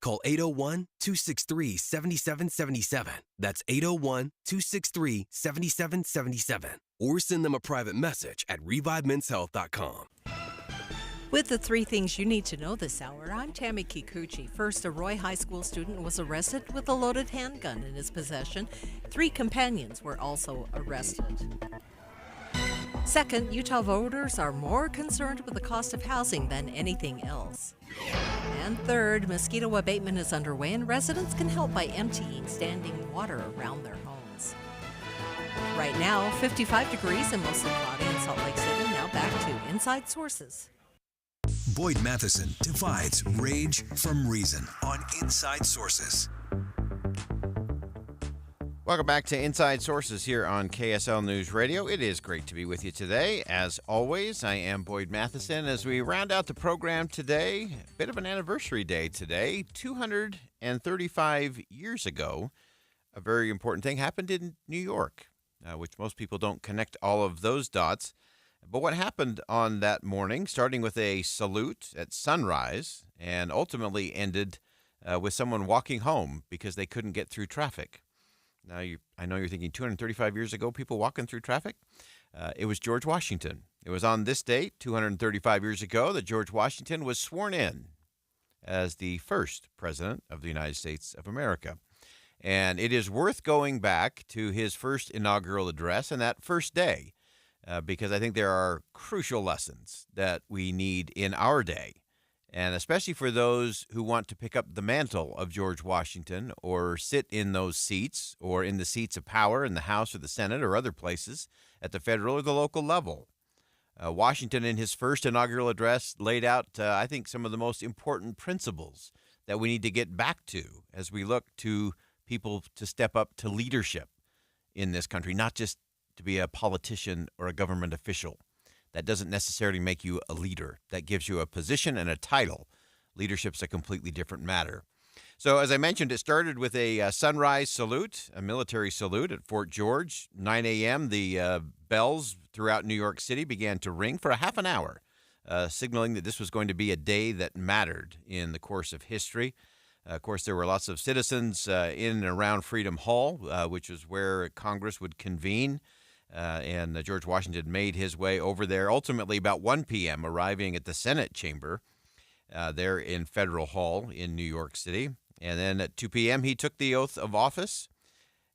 Call 801-263-7777. That's 801-263-7777. Or send them a private message at revivemenshealth.com. With the 3 things you need to know this hour, I'm Tammy Kikuchi. First, a Roy High School student was arrested with a loaded handgun in his possession. 3 companions were also arrested. Second, Utah voters are more concerned with the cost of housing than anything else. And third, mosquito abatement is underway and residents can help by emptying standing water around their homes. Right now, 55 degrees and mostly cloudy in Salt Lake City. Now back to Inside Sources. Boyd Matheson divides rage from reason on Inside Sources. Welcome back to Inside Sources here on KSL News Radio. It is great to be with you today. As always, I am Boyd Matheson. As we round out the program today, a bit of an anniversary day today. 235 years ago, a very important thing happened in New York, which most people don't connect all of those dots. But what happened on that morning, starting with a salute at sunrise and ultimately ended with someone walking home because they couldn't get through traffic. Now, I know you're thinking 235 years ago, people walking through traffic? It was George Washington. It was on this date, 235 years ago, that George Washington was sworn in as the first president of the United States of America. And it is worth going back to his first inaugural address and that first day. Because I think there are crucial lessons that we need in our day, and especially for those who want to pick up the mantle of George Washington or sit in those seats or in the seats of power in the House or the Senate or other places at the federal or the local level. Washington, in his first inaugural address, laid out, I think, some of the most important principles that we need to get back to as we look to people to step up to leadership in this country, not just to be a politician or a government official. That doesn't necessarily make you a leader. That gives you a position and a title. Leadership's a completely different matter. So as I mentioned, it started with a sunrise salute, a military salute at Fort George. 9 a.m., the bells throughout New York City began to ring for a half an hour, signaling that this was going to be a day that mattered in the course of history. Of course, there were lots of citizens in and around Freedom Hall, which is where Congress would convene. And George Washington made his way over there, ultimately about 1 p.m., arriving at the Senate chamber there in Federal Hall in New York City. And then at 2 p.m., he took the oath of office,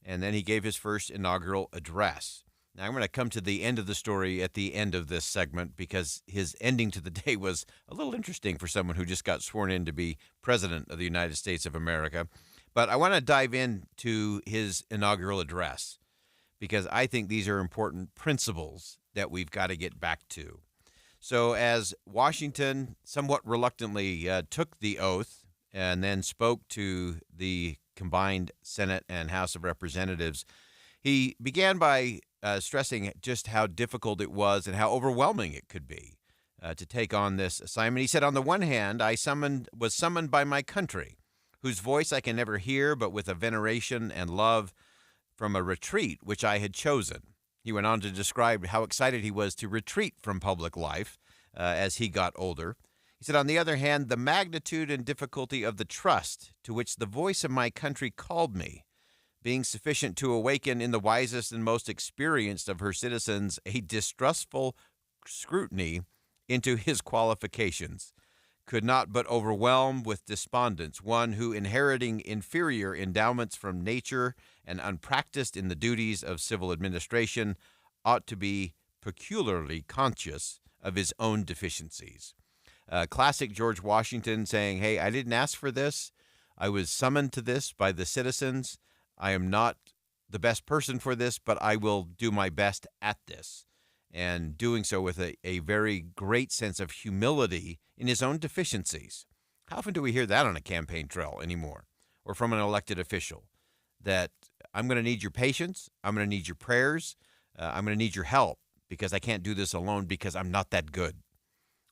and then he gave his first inaugural address. Now, I'm going to come to the end of the story at the end of this segment because his ending to the day was a little interesting for someone who just got sworn in to be president of the United States of America. But I want to dive into his inaugural address, because I think these are important principles that we've got to get back to. So as Washington somewhat reluctantly took the oath and then spoke to the combined Senate and House of Representatives, he began by stressing just how difficult it was and how overwhelming it could be. to take on this assignment. He said, on the one hand, I was summoned by my country, whose voice I can never hear, but with a veneration and love from a retreat which I had chosen. He went on to describe how excited he was to retreat from public life as he got older. He said, on the other hand, the magnitude and difficulty of the trust to which the voice of my country called me, being sufficient to awaken in the wisest and most experienced of her citizens a distrustful scrutiny into his qualifications, could not but overwhelm with despondence one who, inheriting inferior endowments from nature and unpracticed in the duties of civil administration, ought to be peculiarly conscious of his own deficiencies. Classic George Washington saying, hey, I didn't ask for this. I was summoned to this by the citizens. I am not the best person for this, but I will do my best at this. And doing so with a very great sense of humility in his own deficiencies. How often do we hear that on a campaign trail anymore, or from an elected official? That I'm going to need your patience, I'm going to need your prayers, I'm going to need your help, because I can't do this alone because I'm not that good.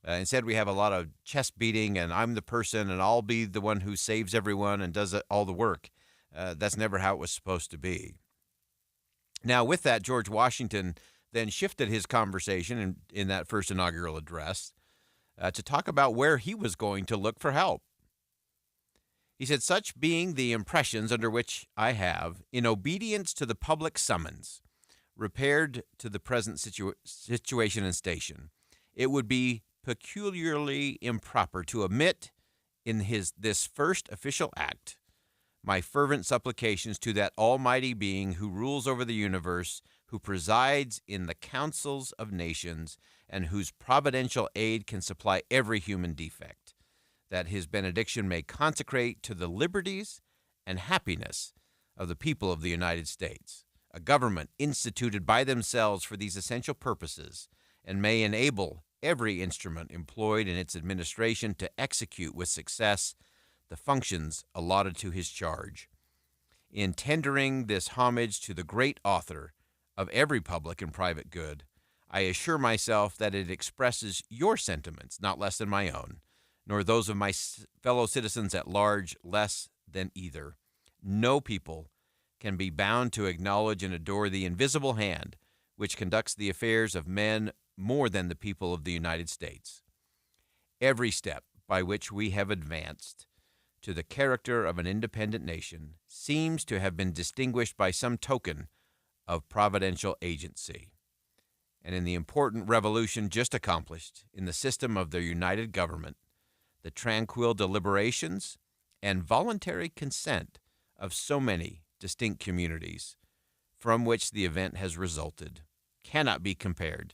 Instead, we have a lot of chest beating, and I'm the person, and I'll be the one who saves everyone and does all the work. That's never how it was supposed to be. Now, with that, George Washington then shifted his conversation in that first inaugural address to talk about where he was going to look for help. He said, such being the impressions under which I have, in obedience to the public summons, repaired to the present situation and station, it would be peculiarly improper to omit in this first official act my fervent supplications to that almighty being who rules over the universe, who presides in the councils of nations, and whose providential aid can supply every human defect, that his benediction may consecrate to the liberties and happiness of the people of the United States, a government instituted by themselves for these essential purposes, and may enable every instrument employed in its administration to execute with success the functions allotted to his charge. In tendering this homage to the great author of every public and private good, I assure myself that it expresses your sentiments, not less than my own, nor those of my fellow citizens at large less than either. No people can be bound to acknowledge and adore the invisible hand which conducts the affairs of men more than the people of the United States. Every step by which we have advanced to the character of an independent nation seems to have been distinguished by some token of providential agency. And in the important revolution just accomplished in the system of their united government, the tranquil deliberations and voluntary consent of so many distinct communities from which the event has resulted cannot be compared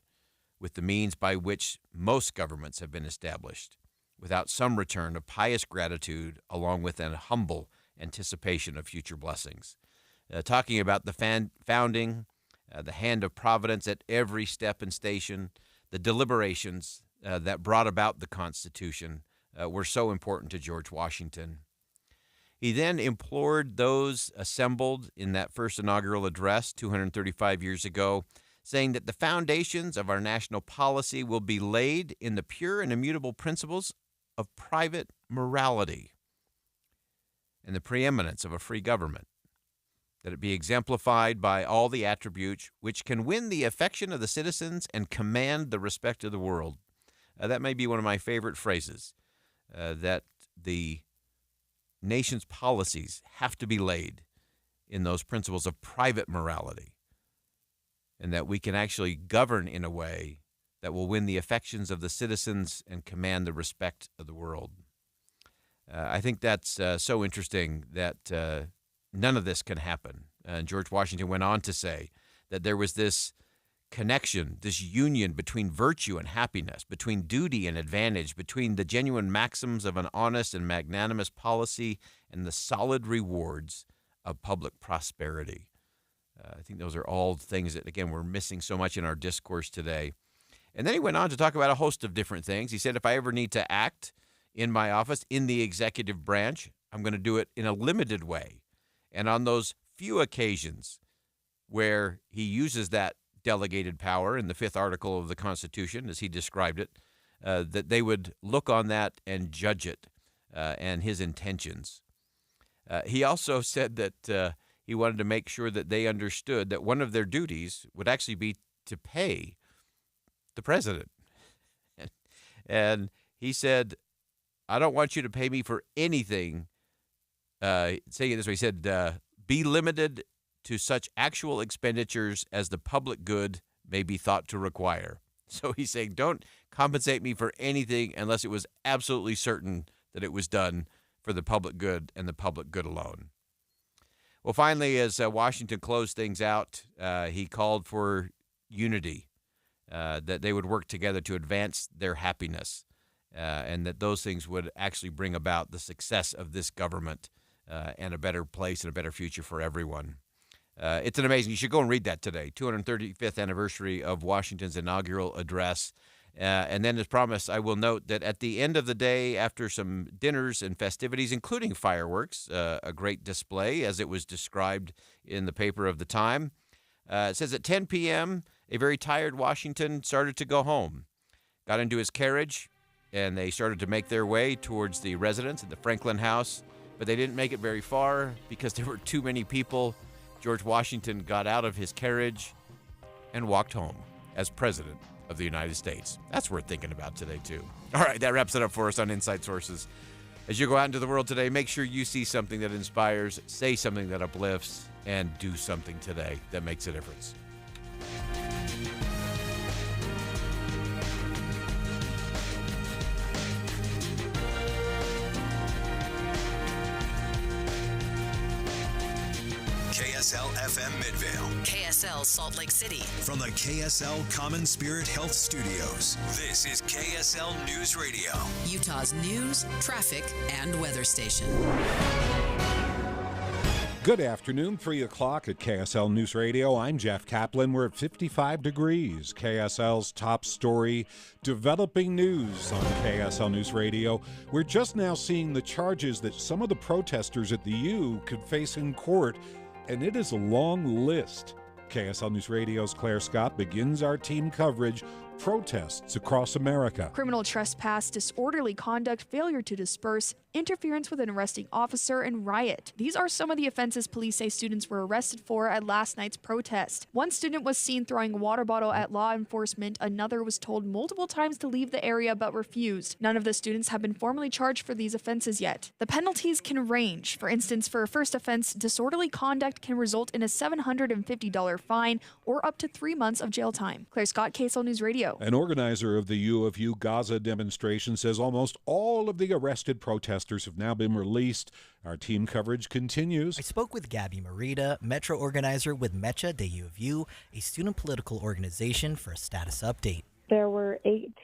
with the means by which most governments have been established, without some return of pious gratitude along with an humble anticipation of future blessings. Talking about the founding, the hand of providence at every step and station, the deliberations that brought about the Constitution were so important to George Washington. He then implored those assembled in that first inaugural address 235 years ago, saying that the foundations of our national policy will be laid in the pure and immutable principles of private morality and the preeminence of a free government, that it be exemplified by all the attributes which can win the affection of the citizens and command the respect of the world. That may be one of my favorite phrases, that the nation's policies have to be laid in those principles of private morality, and that we can actually govern in a way that will win the affections of the citizens and command the respect of the world. I think that's so interesting that none of this can happen. And George Washington went on to say that there was this connection, this union between virtue and happiness, between duty and advantage, between the genuine maxims of an honest and magnanimous policy and the solid rewards of public prosperity. I think those are all things that, again, we're missing so much in our discourse today. And then he went on to talk about a host of different things. He said, if I ever need to act in my office in the executive branch, I'm going to do it in a limited way. And on those few occasions where he uses that delegated power in the 5th article of the Constitution, as he described it, that they would look on that and judge it and his intentions. He also said that he wanted to make sure that they understood that one of their duties would actually be to pay the president. And he said, I don't want you to pay me for anything. Saying it this way, he said, be limited to such actual expenditures as the public good may be thought to require. So he's saying, don't compensate me for anything unless it was absolutely certain that it was done for the public good and the public good alone. Well, finally, as Washington closed things out, he called for unity, that they would work together to advance their happiness, and that those things would actually bring about the success of this government and a better place and a better future for everyone. It's an amazing. You should go and read that today. 235th anniversary of Washington's inaugural address. And then, as promised, I will note that at the end of the day, after some dinners and festivities, including fireworks, a great display as it was described in the paper of the time, it says at 10 p.m., a very tired Washington started to go home, got into his carriage, and they started to make their way towards the residence at the Franklin House. But they didn't make it very far because there were too many people. George Washington got out of his carriage and walked home as president of the United States. That's worth thinking about today, too. All right, that wraps it up for us on Inside Sources. As you go out into the world today, make sure you see something that inspires, say something that uplifts, and do something today that makes a difference. KSL FM Midvale. KSL Salt Lake City. From the KSL Common Spirit Health Studios, this is KSL News Radio. Utah's news, traffic, and weather station. Good afternoon, 3 o'clock at KSL News Radio. I'm Jeff Kaplan. We're at 55 degrees. KSL's top story, developing news on KSL News Radio. We're just now seeing the charges that some of the protesters at the U could face in court, and it is a long list. KSL News Radio's Claire Scott begins our team coverage. Protests across America. Criminal trespass, disorderly conduct, failure to disperse, interference with an arresting officer, and riot. These are some of the offenses police say students were arrested for at last night's protest. One student was seen throwing a water bottle at law enforcement. Another was told multiple times to leave the area but refused. None of the students have been formally charged for these offenses yet. The penalties can range. For instance, for a first offense, disorderly conduct can result in a $750 fine or up to 3 months of jail time. Claire Scott, KSL News Radio. An organizer of the U of U Gaza demonstration says almost all of the arrested protesters have now been released. Our team coverage continues. I spoke with Gabby Merida, Metro organizer with Mecha de U of U, a student political organization, for a status update. There were 18